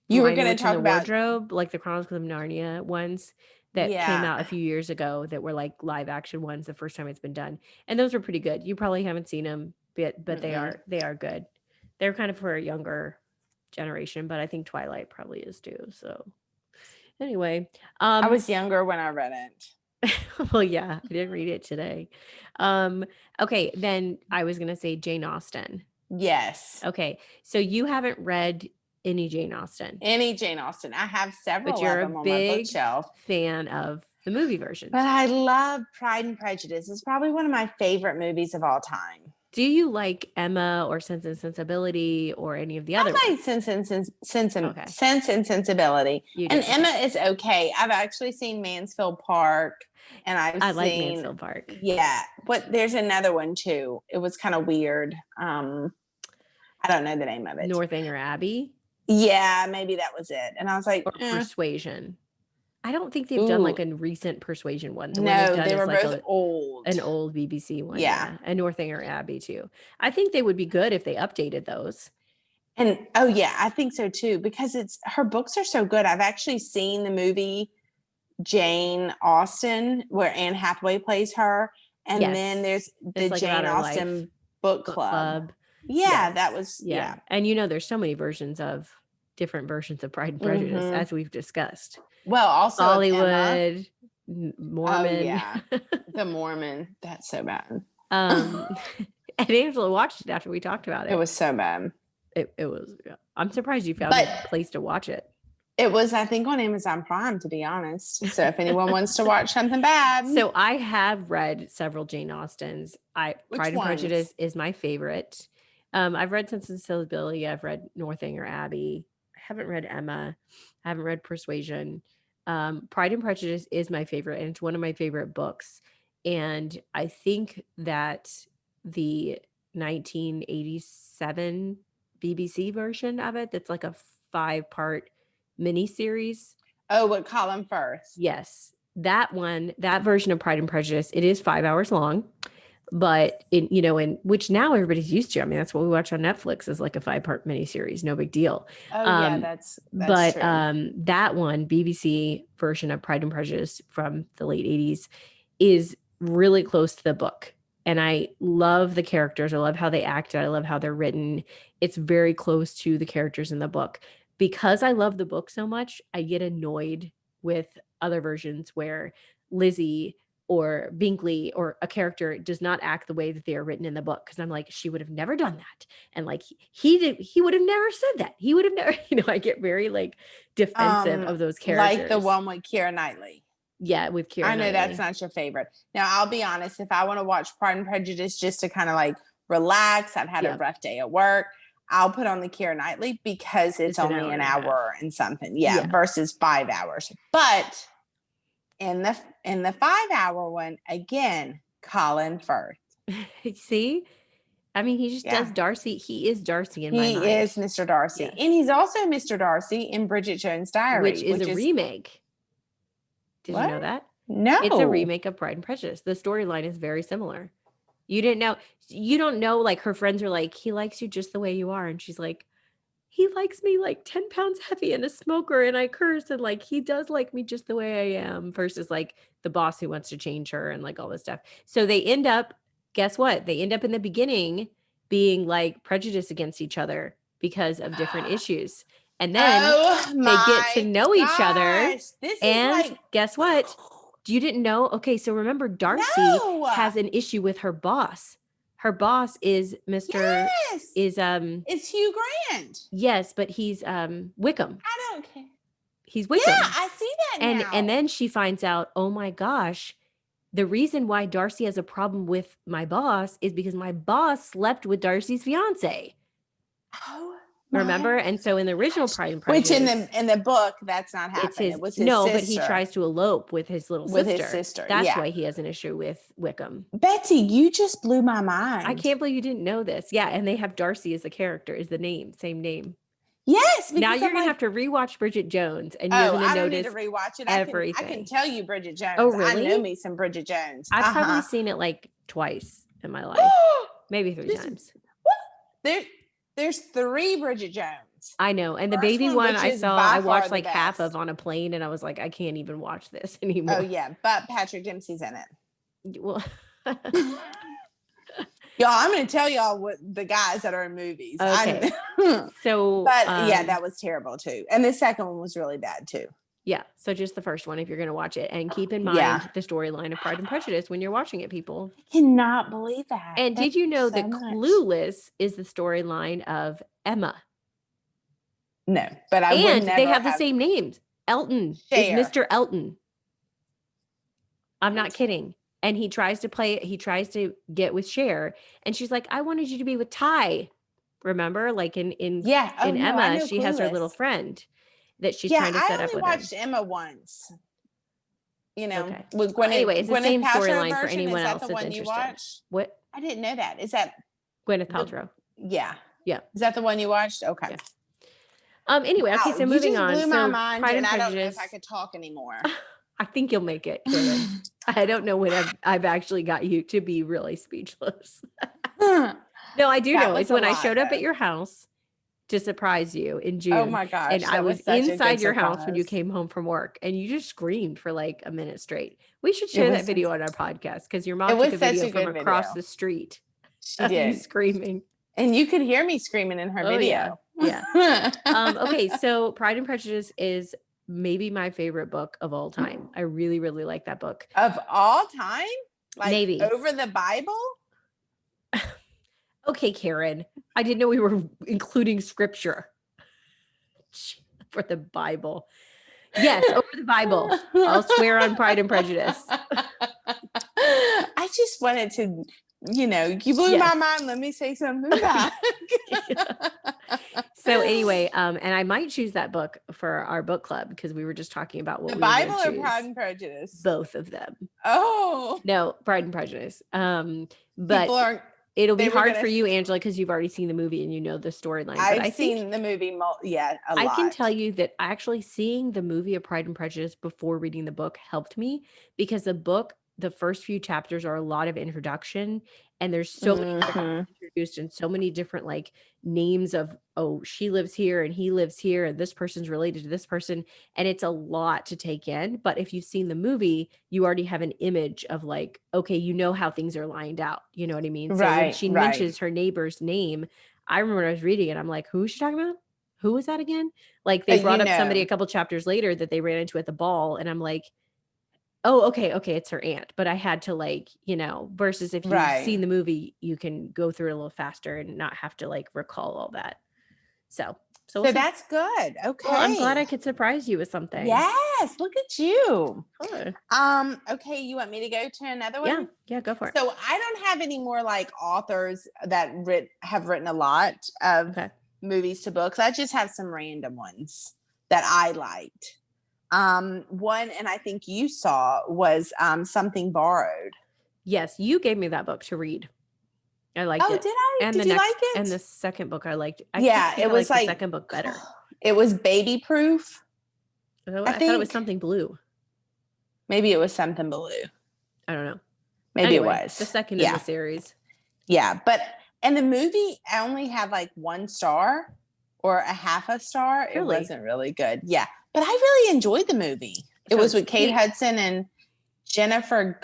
you were going to talk about Wardrobe, like the Chronicles of Narnia ones that came out a few years ago that were like live action ones the first time it's been done. And those were pretty good. You probably haven't seen them, but they are good. They're kind of for a younger generation, but I think Twilight probably is too. So anyway, I was younger when I read it. Well, yeah, I didn't read it today. Okay, then I was gonna say Jane Austen. Yes. Okay, so you haven't read any Jane Austen. I have several of them on my bookshelf. Fan of the movie version. But I love Pride and Prejudice. It's probably one of my favorite movies of all time. Do you like Emma or Sense and Sensibility or any of the other I like ones? Sense and Sensibility. And Emma is okay. I've actually seen Mansfield Park, and I like Mansfield Park. Yeah, but there's another one too. It was kind of weird. I don't know the name of it. Northanger Abbey? Yeah, maybe that was it. And I was like, or Persuasion. I don't think they've done like a recent Persuasion one. The one they've done they were like both old. An old BBC one. Yeah. And Northanger Abbey too. I think they would be good if they updated those. And I think so too, because her books are so good. I've actually seen the movie Jane Austen where Anne Hathaway plays her. And then there's the like Jane Austen book club. Yeah, that was And there's so many different versions of Pride and Prejudice, as we've discussed. Well, also Hollywood, Mormon. The Mormon. That's so bad. And Angela watched it after we talked about it. It was so bad. It was. I'm surprised you found a place to watch it. It was, I think, on Amazon Prime, to be honest. So if anyone wants to watch something bad. So I have read several Jane Austens. Pride and Prejudice is my favorite. I've read Sense and Sensibility. I've read Northanger Abbey. I haven't read Emma. I haven't read Persuasion. Pride and Prejudice is my favorite, and it's one of my favorite books. And I think that the 1987 BBC version of it, that's like a 5-part miniseries. Oh, with Colin Firth. Yes. That version of Pride and Prejudice, it is 5 hours long. But in which now everybody's used to. I mean, that's what we watch on Netflix is like a 5-part miniseries. No big deal. Oh, yeah, that's but true. That one, BBC version of Pride and Prejudice from the late 80s is really close to the book. And I love the characters. I love how they acted. I love how they're written. It's very close to the characters in the book. Because I love the book so much, I get annoyed with other versions where Lizzie or Bingley or a character does not act the way that they are written in the book. Cause I'm like, she would have never done that. And like, he would have never said that. He would have never, I get very like defensive of those characters. Like the one with Keira Knightley. Yeah. With Keira I know Knightley. That's not your favorite. Now I'll be honest. If I want to watch Pride and Prejudice just to kind of like relax, I've had a rough day at work, I'll put on the Keira Knightley because it's only an hour and something. Yeah. Versus 5 hours. But in the 5-hour one, again, Colin Firth. See? I mean, he just does Darcy. He is Darcy in my mind. He is Mr. Darcy. Yes. And he's also Mr. Darcy in Bridget Jones' Diary. Which is a remake. Did you know that? No. It's a remake of Pride and Prejudice. The storyline is very similar. You didn't know. You don't know, like, her friends are like, he likes you just the way you are. And she's like, he likes me like 10 pounds heavy and a smoker and I curse and like he does like me just the way I am versus like the boss who wants to change her and like all this stuff. So they end up, guess what? They end up in the beginning being like prejudiced against each other because of different issues. And then they get to know each other. And guess what? You didn't know? Okay, so remember Darcy has an issue with her boss. Her boss is it's Hugh Grant. Yes, but he's Wickham. I don't care. He's Wickham. Yeah, I see that now. And then she finds out, oh my gosh, the reason why Darcy has a problem with my boss is because my boss slept with Darcy's fiance. Oh. Remember? And so in the original Pride and Prejudice, which in the book, that's not happening. It was his sister. But he tries to elope with his little sister. With his sister. That's why he has an issue with Wickham. Betsy, you just blew my mind. I can't believe you didn't know this. Yeah, and they have Darcy as the character, is the name, same name. Yes. Now you're gonna have to rewatch Bridget Jones, and you're gonna notice need to rewatch it. Everything. I can tell you Bridget Jones. Oh, really? I know me some Bridget Jones. I've probably seen it like twice in my life, maybe 3 times. There's 3 Bridget Jones. I know. And the baby one I watched like half of on a plane and I was like, I can't even watch this anymore. Oh yeah. But Patrick Dempsey's in it. Well, y'all, I'm going to tell y'all what the guys that are in movies. Okay. But that was terrible too. And the second one was really bad too. Yeah. So just the first one, if you're going to watch it, and keep in mind the storyline of Pride and Prejudice when you're watching it, people. I cannot believe that. And did you know that Clueless is the storyline of Emma? No, but I would never they have the same names. Elton is Mr. Elton. I'm not kidding. And he tries to get with Cher, and she's like, I wanted you to be with Ty. Remember? Like in Oh, no, I Emma, know she has her little Clueless. friend that she's Yeah, trying to I set up only with him. watched Emma once. Okay. With Well, anyway, it's the Gwyneth same Paltrow storyline for version. anyone Is that else the that's one you interested. watched? What? I didn't know that. Is that Gwyneth Paltrow? Yeah. Yeah. Is that the one you watched? Okay. Yeah. Anyway, okay, so moving on. You just blew my mind, Pride and and I don't know Prejudice. if I could talk anymore. I think you'll make it, Karen. I don't know when I've actually got you to be really speechless. No, I do know. It's when I showed up at your house to surprise you in June. Oh my gosh. And I was inside your house when you came home from work, and you just screamed for like a minute straight. We should share that video on our podcast, because your mom took a video from across the street. She did. You screaming. And you could hear me screaming in her video. Yeah. Okay, so Pride and Prejudice is maybe my favorite book of all time. I really, really like that book. Of all time? Like maybe. Over the Bible? Okay, Karen. I didn't know we were including scripture for the Bible. Yes, over the Bible. I'll swear on Pride and Prejudice. I just wanted to, you blew my mind. Let me say something back. So anyway, and I might choose that book for our book club, because we were just talking about what the we Bible would or choose. Pride and Prejudice? Both of them. Oh. No, Pride and Prejudice. But it'll be hard for you, Angela, because you've already seen the movie and you know the storyline. I've seen the movie, a lot. I can tell you that actually seeing the movie of Pride and Prejudice before reading the book helped me, because the book, the first few chapters are a lot of introduction, and there's so many characters introduced, and so many different like names of, oh, she lives here and he lives here, and this person's related to this person, and it's a lot to take in. But if you've seen the movie, you already have an image of like, okay, you know how things are lined out, you know what I mean? So when she mentions her neighbor's name, I remember when I was reading it, I'm like, who is she talking about? Who was that again? Like they brought up somebody a couple chapters later that they ran into at the ball, and I'm like, oh, okay, it's her aunt. But I had to like, versus if you've seen the movie, you can go through it a little faster and not have to like recall all that. So that's good. Okay. Well, I'm glad I could surprise you with something. Yes, look at you. Good. Okay, you want me to go to another one? Yeah, go for it. So I don't have any more like authors that have written a lot of movies to books. I just have some random ones that I liked. One, and I think you saw, was Something Borrowed. Yes, you gave me that book to read. I liked it. Oh, did I? And did you like it? And the second book I liked. It was like the second book better. It was Baby Proof. I thought it was Something Blue. Maybe it was Something Blue. I don't know. Maybe it was the second in the series. Yeah, but and the movie, I only had like 1 star or a half a star. Really? It wasn't really good. Yeah, but I really enjoyed the movie. It was with Kate Hudson and Jennifer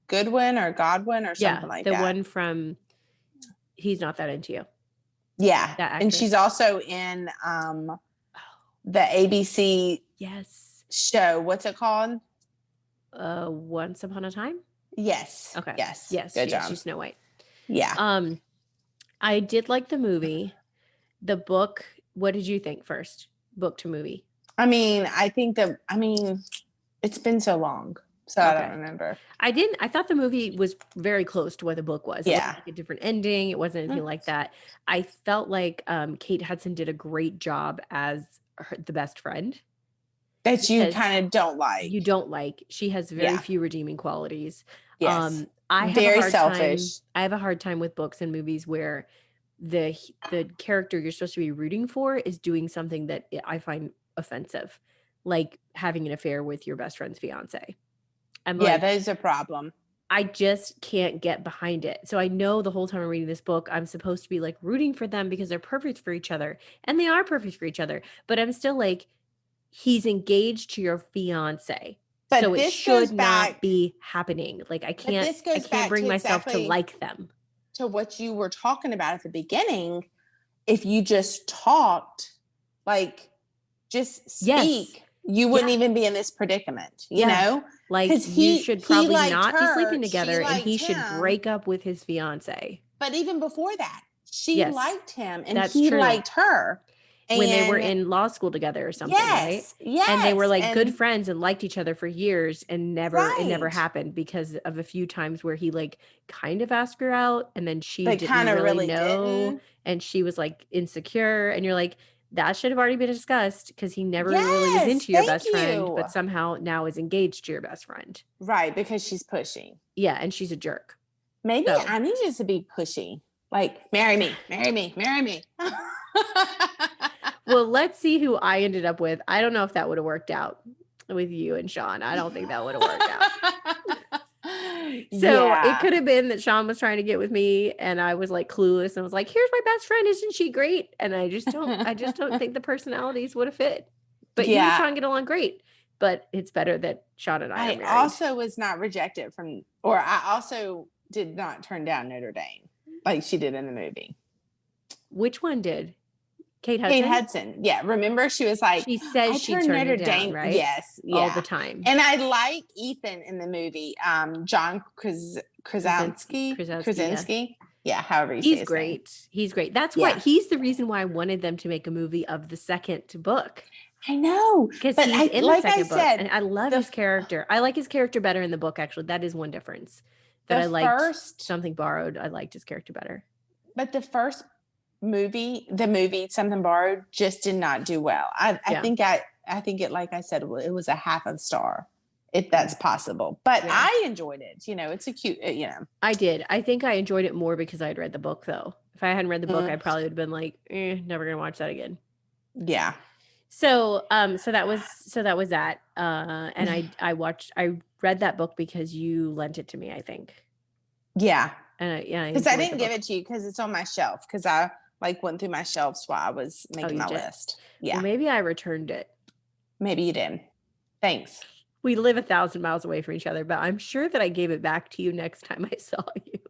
Goodwin or Godwin or something like that. The one from He's Not That Into You. Yeah, and she's also in the ABC show. What's it called? Once Upon a Time. Yes. Okay. Yes. Good job. She's Snow White. Yeah. I did like the movie. The book. What did you think first? Book to movie. I think it's been so long, so I don't remember. I thought the movie was very close to what the book was. Yeah. It wasn't like a different ending. It wasn't anything like that. I felt like Kate Hudson did a great job as the best friend. That you kind of don't like. You don't like. She has very few redeeming qualities. Yes. I have very a hard selfish. Time, I have a hard time with books and movies where the character you're supposed to be rooting for is doing something that I find offensive, like having an affair with your best friend's fiance. That is a problem. I just can't get behind it. So I know the whole time I'm reading this book, I'm supposed to be like rooting for them because they're perfect for each other, and they are perfect for each other. But I'm still like, he's engaged to your fiance. But so it should not be happening. Like I can't bring myself to like them. To what you were talking about at the beginning, if you just talked, like just speak, you wouldn't even be in this predicament, you know? Like you should probably not be sleeping together, and he should break up with his fiance. But even before that, she liked him and That's he true. liked her. when they were And in law school together or something, right? yes, And they were like good and friends and liked each other for years, and it never right, happened because of a few times where he like kind of asked her out and then she but didn't kind of really really know didn't. and she was like insecure, and you're like, that should have already been discussed because he never really was Yes, into your thank best friend, you. but somehow now is engaged to your best friend. Right, because she's pushing. Yeah, and she's a jerk. Maybe So, I need you to be pushy. Like, marry me, marry me, marry me. well, let's see who I ended up with. I don't know if that would have worked out with you and Sean. I don't think that would have worked out. So it Yeah. could have been that Sean was trying to get with me and I was like clueless and was like, here's my best friend. Isn't she great? And I just don't think the personalities would have fit. But you and Yeah. Sean get along great. But it's better that Sean and I are I married. also was not rejected from, or I also did not turn down Notre Dame like she did in the movie. Which one did? Kate Hudson? Kate Hudson. Yeah. Remember, she was like, she says I she turned turned Notre it down, Dame. right? Yes. Yeah. All the time. And I like Ethan in the movie. John Krasinski. Krasinski, Yeah. However you say he's his great. name. He's great. That's why he's the reason why I wanted them to make a movie of the second book. I know. Because But he's in the like I second book. said, And I love his character. I like his character better in the book, actually. That is one difference. That I liked Something Borrowed. I liked his character better. But the first movie, Something Borrowed, just did not do well. I think it, like I said, it was a half a star, if that's possible. But I enjoyed it. You know, it's a cute, you know. I did. I think I enjoyed it more because I had read the book, though. If I hadn't read the book, I probably would have been like, never gonna watch that again. Yeah. So that was that. And I read that book because you lent it to me, I think. Yeah. And because I didn't give it to you because it's on my shelf, because I like went through my shelves while I was making my list. Yeah. Well, maybe I returned it. Maybe you did. Thanks. We live 1,000 miles away from each other, but I'm sure that I gave it back to you next time I saw you.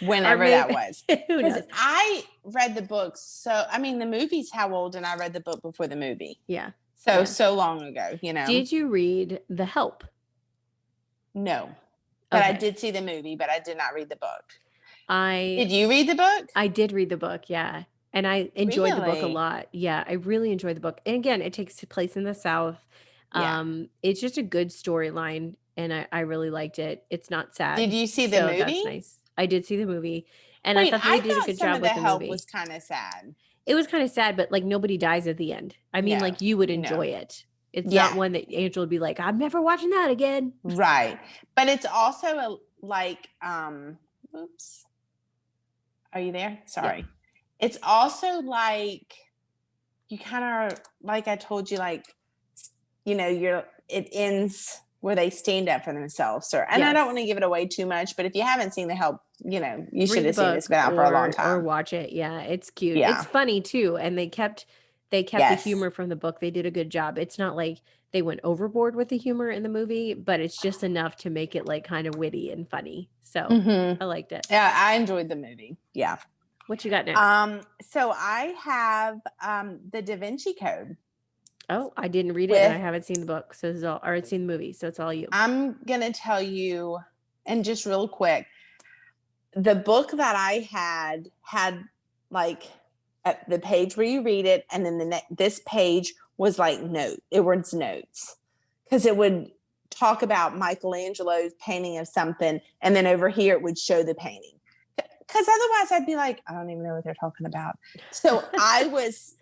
Whenever that was. Who knows? I read the book. So, I mean, the movie's how old, and I read the book before the movie. Yeah. So long ago, you know. Did you read The Help? No. But I did see the movie, but I did not read the book. Did you read the book? I did read the book, yeah. And I enjoyed the book a lot. Yeah, I really enjoyed the book. And again, it takes place in the South. It's just a good storyline, and I really liked it. It's not sad. Did you see the movie? That's nice. I did see the movie. And I thought they did a good job with the Help movie. Was kind of sad. It was kind of sad, but like nobody dies at the end. I mean, like you would enjoy it. It's not one that Angel would be like, I'm never watching that again. Right. But it's also oops. Are you there? Sorry. Yeah. It's also like you kind of, like I told you, like, you know, it ends where they stand up for themselves. And I don't want to give it away too much, but if you haven't seen The Help, you know, you should have seen this. Been out for a long time. Or watch it. Yeah, it's cute. Yeah. It's funny too. And they kept the humor from the book. They did a good job. It's not like they went overboard with the humor in the movie, but it's just enough to make it like kind of witty and funny. So I liked it. Yeah, I enjoyed the movie. Yeah. What you got next? So I have the Da Vinci Code. Oh, I didn't read it, and I haven't seen the book, so it's all, or seen the movie, so it's all you. I'm gonna tell you, and just real quick, the book that I had like at the page where you read it, and then this page was like notes, because it would talk about Michelangelo's painting of something, and then over here it would show the painting. Because otherwise I'd be like, I don't even know what they're talking about. So I was...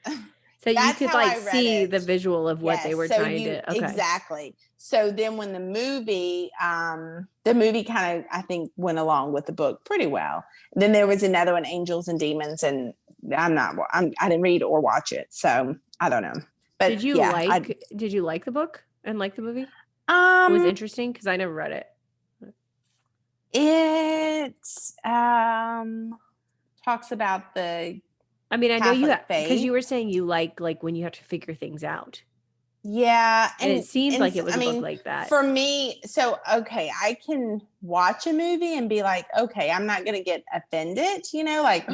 So you could like see the visual of what they were trying to... Okay. Exactly. So then when the movie kind of, I think, went along with the book pretty well. Then there was another one, Angels and Demons, and I didn't read or watch it. So I don't know. But did you like the book and like the movie? It was interesting because I never read it. It talks about the... I mean, I know you, because you were saying you like when you have to figure things out. Yeah. And it seems like it was a book like that. For me, so, okay, I can watch a movie and be like, okay, I'm not going to get offended, you know, like,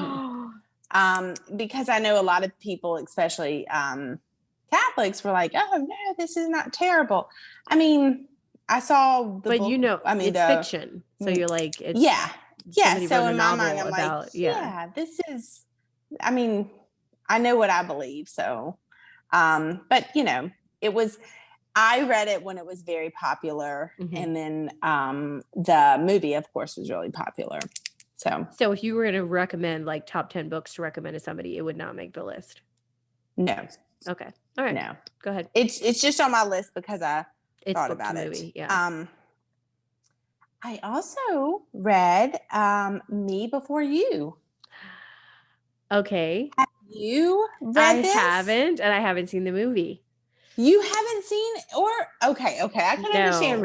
because I know a lot of people, especially Catholics, were like, oh, no, this is not terrible. I mean, I saw the book. You know, I mean, it's fiction. So you're like, it's... Yeah. So in my mind, I'm like, this is... I mean, I know what I believe. So, but you know, I read it when it was very popular. Mm-hmm. And then the movie, of course, was really popular. So if you were going to recommend like top 10 books to recommend to somebody, it would not make the list. No. Okay. All right. No. Go ahead. It's just on my list because I thought about it. Movie, yeah. I also read Me Before You. Okay. Have you read this? I haven't, and I haven't seen the movie. You haven't seen or okay. I can understand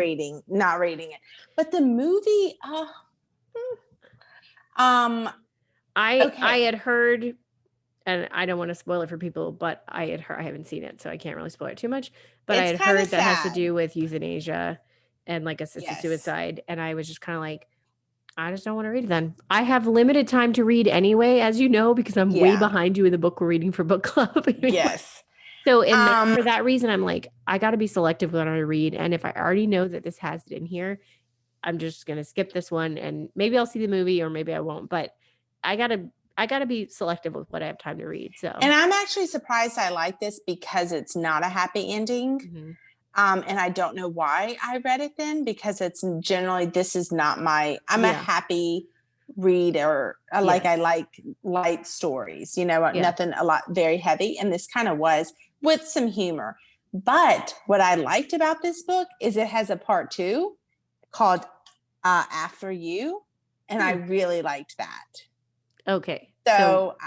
not reading it. But the movie, I had heard, and I don't want to spoil it for people, but I haven't seen it, so I can't really spoil it too much. But I had heard that has to do with euthanasia and like assisted suicide. And I was just kind of like, I just don't want to read it then. I have limited time to read anyway, as you know, because I'm way behind you in the book we're reading for book club. Yes. So for that reason, I'm like, I got to be selective when I read. And if I already know that this has it in here, I'm just going to skip this one and maybe I'll see the movie or maybe I won't. But I gotta be selective with what I have time to read. So, and I'm actually surprised I like this because it's not a happy ending. Mm-hmm. And I don't know why I read it then, because it's generally, this is not I'm a happy reader. I like light stories, nothing a lot very heavy. And this kind of was with some humor. But what I liked about this book is it has a part 2 called After You. And I really liked that. Okay. So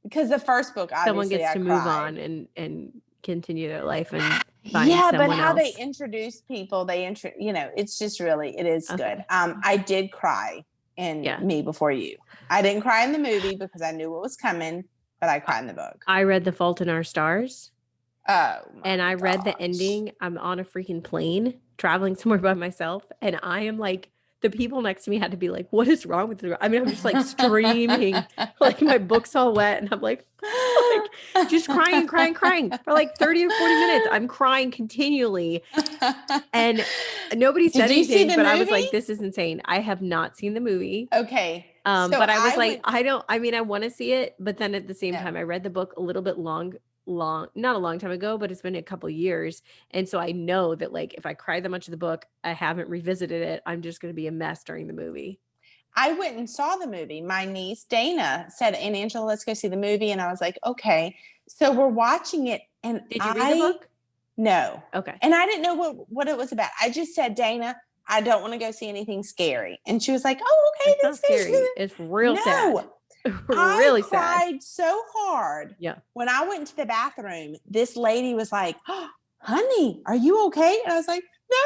because the first book, obviously, someone gets to move on and continue their life and find but how else. They introduce people, it's just really, it is good. I did cry in Me Before You. I didn't cry in the movie because I knew what was coming, but I cried in the book. I read The Fault in Our Stars. Oh, and I read the ending. I'm on a freaking plane traveling somewhere by myself, and I am like, the people next to me had to be like, what is wrong with you? I mean, I'm just like streaming, like my book's all wet. And I'm like just crying for like 30 to 40 minutes. I'm crying continually. And nobody said anything, but movie? I was like, this is insane. I have not seen the movie. Okay. But I was like, I want to see it. But then at the same time, I read the book a little bit long, not a long time ago, but it's been a couple years. And so I know that like, if I cry that much of the book, I haven't revisited it, I'm just going to be a mess during the movie. I went and saw the movie. My niece, Dana, said, "And Angela, let's go see the movie." And I was like, okay. So we're watching it. And did you read the book? No. Okay. And I didn't know what it was about. I just said, Dana, I don't want to go see anything scary. And she was like, oh, okay. That's scary. It's real sad. Really sad. I cried so hard. Yeah. When I went to the bathroom, this lady was like, oh, honey, are you okay? And I was like, no,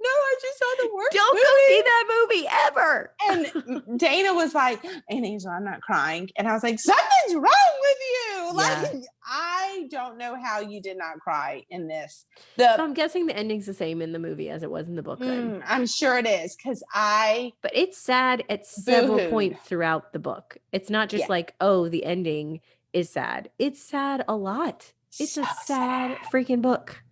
I just saw the worst Don't movie. Go see that movie ever. And Dana was like, and Angela, I'm not crying. And I was like, something's wrong with you. Like, I don't know how you did not cry in this. So I'm guessing the ending's the same in the movie as it was in the book. I'm sure it is, but it's sad at several points throughout the book. It's not just like, oh, the ending is sad. It's sad a lot. It's so a sad freaking book.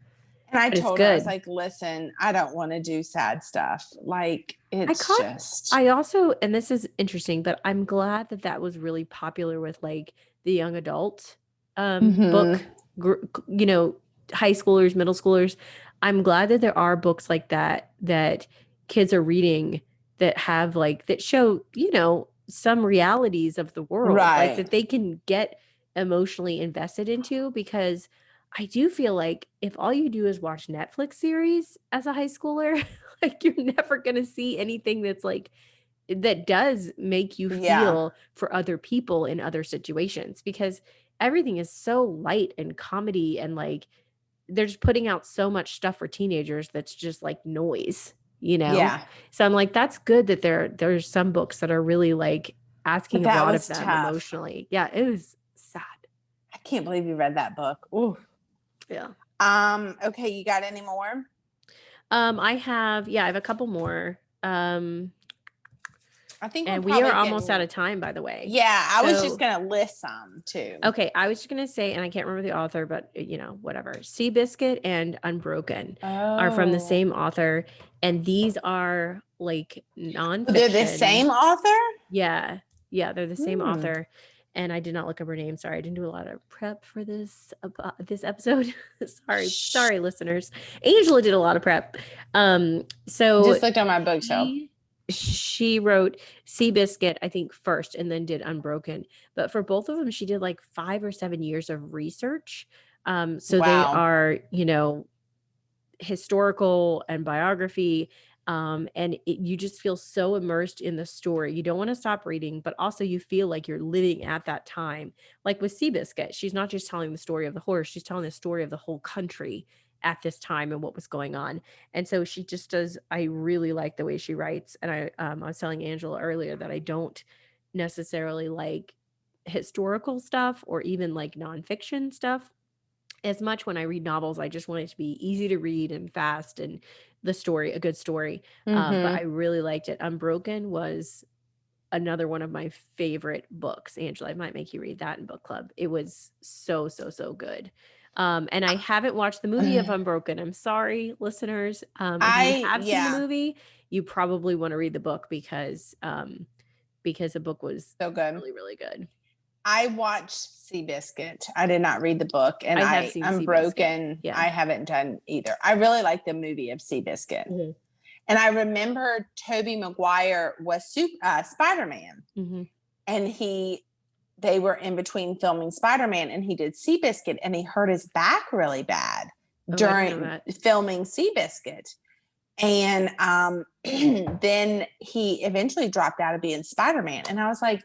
And I told her, I was like, listen, I don't want to do sad stuff. Like, I also, and this is interesting, but I'm glad that was really popular with like the young adult book, high schoolers, middle schoolers. I'm glad that there are books like that kids are reading that have like, that show, some realities of the world, like that they can get emotionally invested into, because I do feel like if all you do is watch Netflix series as a high schooler, like you're never going to see anything that's like, that does make you feel for other people in other situations, because everything is so light and comedy, and like they're just putting out so much stuff for teenagers that's just like noise, Yeah. So I'm like, that's good that there's some books that are really like asking a lot of them emotionally. Yeah, it was sad. I can't believe you read that book. Ooh. Yeah. Okay, you got any more? I have a couple more. I think we are almost out of time, by the way. Yeah, I was just gonna list some too. Okay, I was just gonna say, and I can't remember the author, but whatever. Seabiscuit and Unbroken are from the same author, and these are like nonfiction. They're the same author? Yeah, they're the same author. and I did not look up her name. Sorry, I didn't do a lot of prep for this episode. Sorry, listeners. Angela did a lot of prep. So just looked on my bookshelf. She wrote Seabiscuit, I think, first, and then did Unbroken. But for both of them, she did like 5 or 7 years of research. So they are, historical and biography. And you just feel so immersed in the story. You don't want to stop reading, but also you feel like you're living at that time. Like with Seabiscuit, she's not just telling the story of the horse, she's telling the story of the whole country at this time and what was going on. And so she just does, I really like the way she writes. And I was telling Angela earlier that I don't necessarily like historical stuff or even like nonfiction stuff as much. When I read novels, I just want it to be easy to read and fast and the story, a good story. But I really liked it. Unbroken was another one of my favorite books. Angela, I might make you read that in book club. It was so good. And I haven't watched the movie of Unbroken. I'm sorry, listeners. If you have seen the movie, you probably want to read the book because the book was so good, really good. I watched Seabiscuit. I did not read the book, and Unbroken. Yeah. I haven't done either. I really like the movie of Seabiscuit, and I remember Tobey Maguire was Spider-Man, and they were in between filming Spider-Man, and he did Seabiscuit, and he hurt his back really bad during filming Seabiscuit. And then he eventually dropped out of being Spider-Man, and I was like,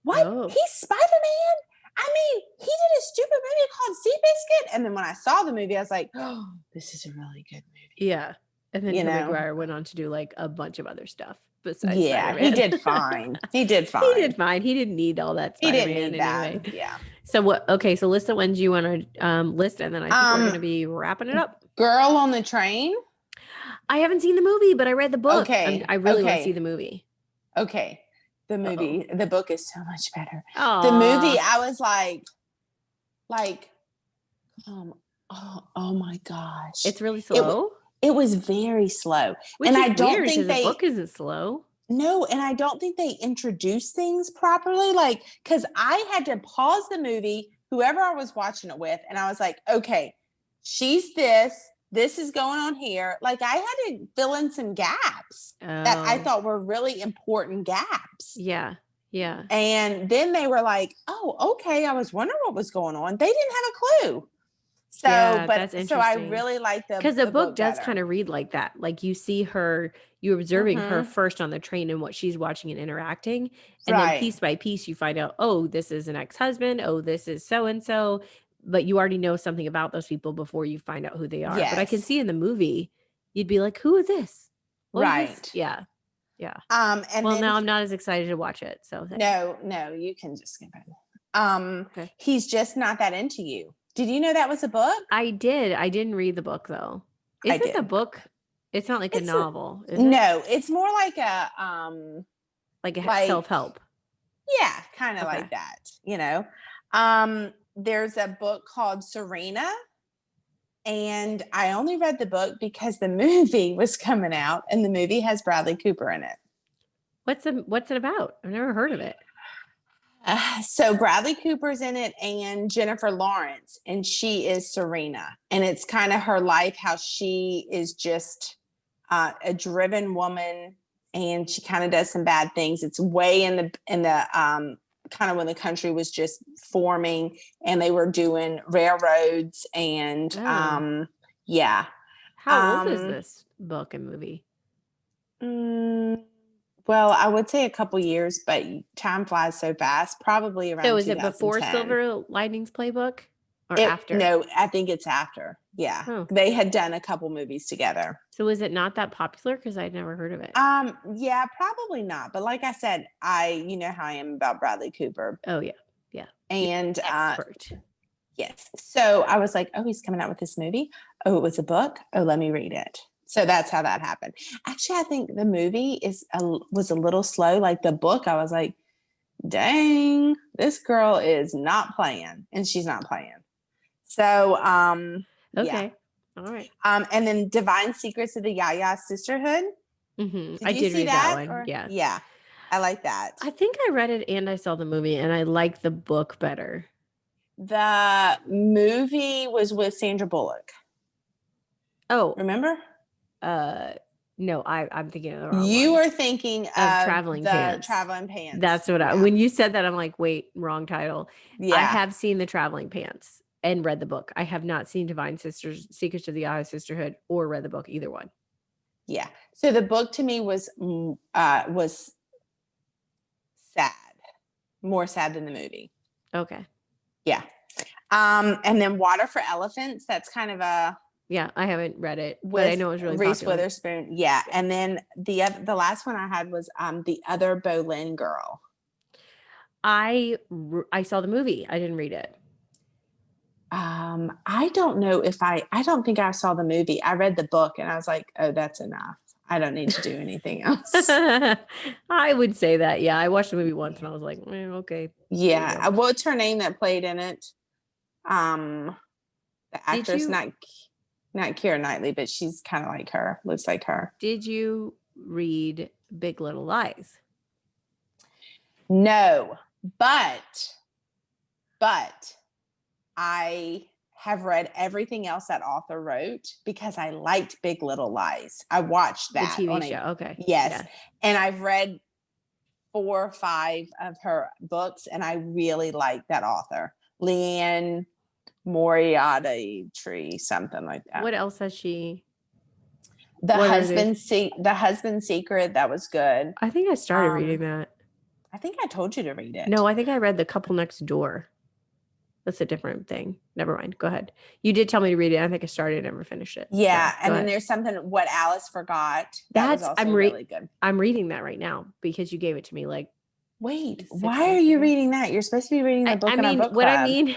what? Oh. He's Spider-Man? I mean, he did a stupid movie called Seabiscuit. And then when I saw the movie, I was like, oh, this is a really good movie. Yeah. And then Tobey Maguire went on to do like a bunch of other stuff besides Spider-Man. He did fine. He did fine. He didn't need all that Spider-Man. He didn't need anyway. That. Yeah. So what? Okay, so list the ones you want to list, and then I think we're going to be wrapping it up. Girl on the Train. I haven't seen the movie, but I read the book. Okay. I really want to see the movie. Okay. The movie, the book is so much better. Aww. The movie, I was like, oh my gosh. It's really slow. It was very slow. Which and is I don't weird, think the book isn't slow. No, and I don't think they introduce things properly. Like, because I had to pause the movie, whoever I was watching it with, and I was like, okay, she's this is going on here. Like, I had to fill in some gaps that I thought were really important gaps. Yeah. Yeah. And then they were like, oh, okay. I was wondering what was going on. They didn't have a clue. So, yeah, but that's interesting. So I really like because the book does kind of read like that. Like you see her, you're observing her first on the train and what she's watching and interacting. And then piece by piece, you find out, oh, this is an ex-husband. Oh, this is so-and-so. But you already know something about those people before you find out who they are. Yes. But I can see in the movie, you'd be like, who is this? What is this? Yeah. Yeah. And well, now I'm not as excited to watch it. So no, you can just skip it. He's just not that into you. Did you know that was a book? I did. I didn't read the book though. Is it the book? It's not like a novel. No, it's more like a self-help. Yeah, kind of like that. There's a book called Serena, and I only read the book because the movie was coming out, and the movie has Bradley Cooper in it. What's it about? I've never heard of it. So Bradley Cooper's in it, and Jennifer Lawrence, and she is Serena, and it's kind of her life, how she is just a driven woman, and she kind of does some bad things. It's way in the kind of when the country was just forming and they were doing railroads and How old is this book and movie? Well, I would say a couple years, but time flies so fast. Probably around. So is it before Silver Linings Playbook or after? No, I think it's after. Yeah, they had done a couple movies together. So is it not that popular? Because I'd never heard of it. Yeah, probably not. But like I said, you know how I am about Bradley Cooper. Oh yeah, yeah. And yes. So I was like, oh, he's coming out with this movie. Oh, it was a book. Oh, let me read it. So that's how that happened. Actually, I think the movie was a little slow. Like the book, I was like, dang, this girl is not playing, and she's not playing. So, okay. All right. And then Divine Secrets of the Yaya Sisterhood. I did read that one. Yeah. Yeah. I like that. I think I read it and I saw the movie, and I like the book better. The movie was with Sandra Bullock. Oh, remember? No, I'm thinking of the wrong You one. were thinking of Traveling the Pants. Traveling Pants. That's what when you said that, I'm like, wait, wrong title. Yeah. I have seen the Traveling Pants and read the book. I have not seen Divine Sisters, Secrets of the Ohio Sisterhood, or read the book, either one. Yeah. So the book to me was sad, more sad than the movie. Okay. Yeah. And then Water for Elephants. That's kind of a I haven't read it, but I know it was really Reese popular. Witherspoon. Yeah. And then the last one I had was The Other Boleyn Girl. I saw the movie. I didn't read it. I don't know if I don't think I saw the movie. I read the book and I was like, oh, that's enough. I don't need to do anything else. I would say that. Yeah. I watched the movie once and I was like, okay. Yeah. What's her name that played in it? The actress, not Keira Knightley, but she's kind of like her, looks like her. Did you read Big Little Lies? No, but I have read everything else that author wrote because I liked Big Little Lies. I watched that. The TV show. Okay. Yes. Yeah. And I've read 4 or 5 of her books and I really like that author. Leanne Moriarty Tree, something like that. What else has she? The Husband's Secret. That was good. I think I started reading that. I think I told you to read it. No, I think I read The Couple Next Door. That's a different thing. Never mind. Go ahead. You did tell me to read it. I think I started and never finished it. Yeah. So, and then there's something, What Alice Forgot. That's also really good. I'm reading that right now because you gave it to me like. Wait, why are you reading that? You're supposed to be reading the book in our book club.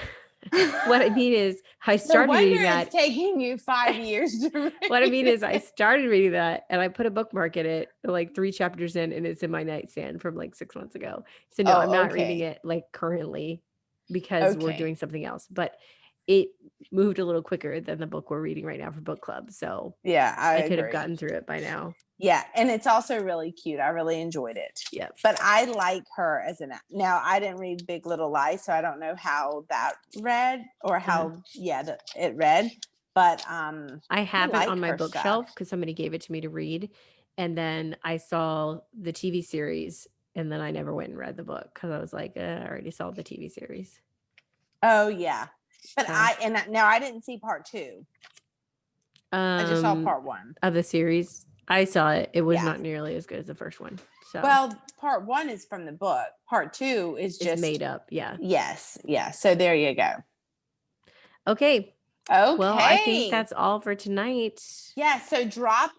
What I mean is I started reading that. It's taking you 5 years to read. What I mean is I started reading that and I put a bookmark in it like 3 chapters in, and it's in my nightstand from like 6 months ago. So no, I'm not reading it like currently because we're doing something else, but it moved a little quicker than the book we're reading right now for book club. So yeah, I could have gotten through it by now. Yeah. And it's also really cute. I really enjoyed it. Yeah. But I like her as now I didn't read Big Little Lies, so I don't know how that read or how, it read. But I have it on my bookshelf because somebody gave it to me to read. And then I saw the TV series and then I never went and read the book because I was like, I already saw the TV series. Oh, yeah. But now I didn't see part 2. I just saw part 1 of the series. I saw it. It was not nearly as good as the first one. So well, part 1 is from the book. Part 2 is just made up. Yeah. Yes. Yeah. So there you go. Okay. Well, I think that's all for tonight. Yeah. So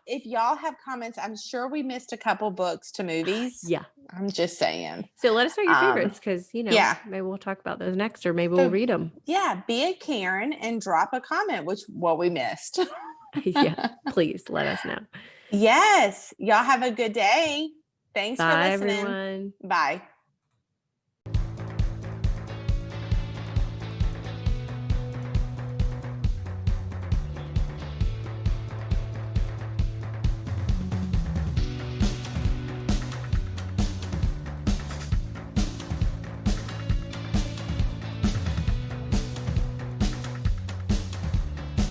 if y'all have comments, I'm sure we missed a couple books to movies. Yeah. I'm just saying. So let us know your favorites because, maybe we'll talk about those next or maybe we'll read them. Yeah. Be a Karen and drop a comment, what we missed. Yeah. Please let us know. Yes. Y'all have a good day. Thanks for listening. Everyone. Bye.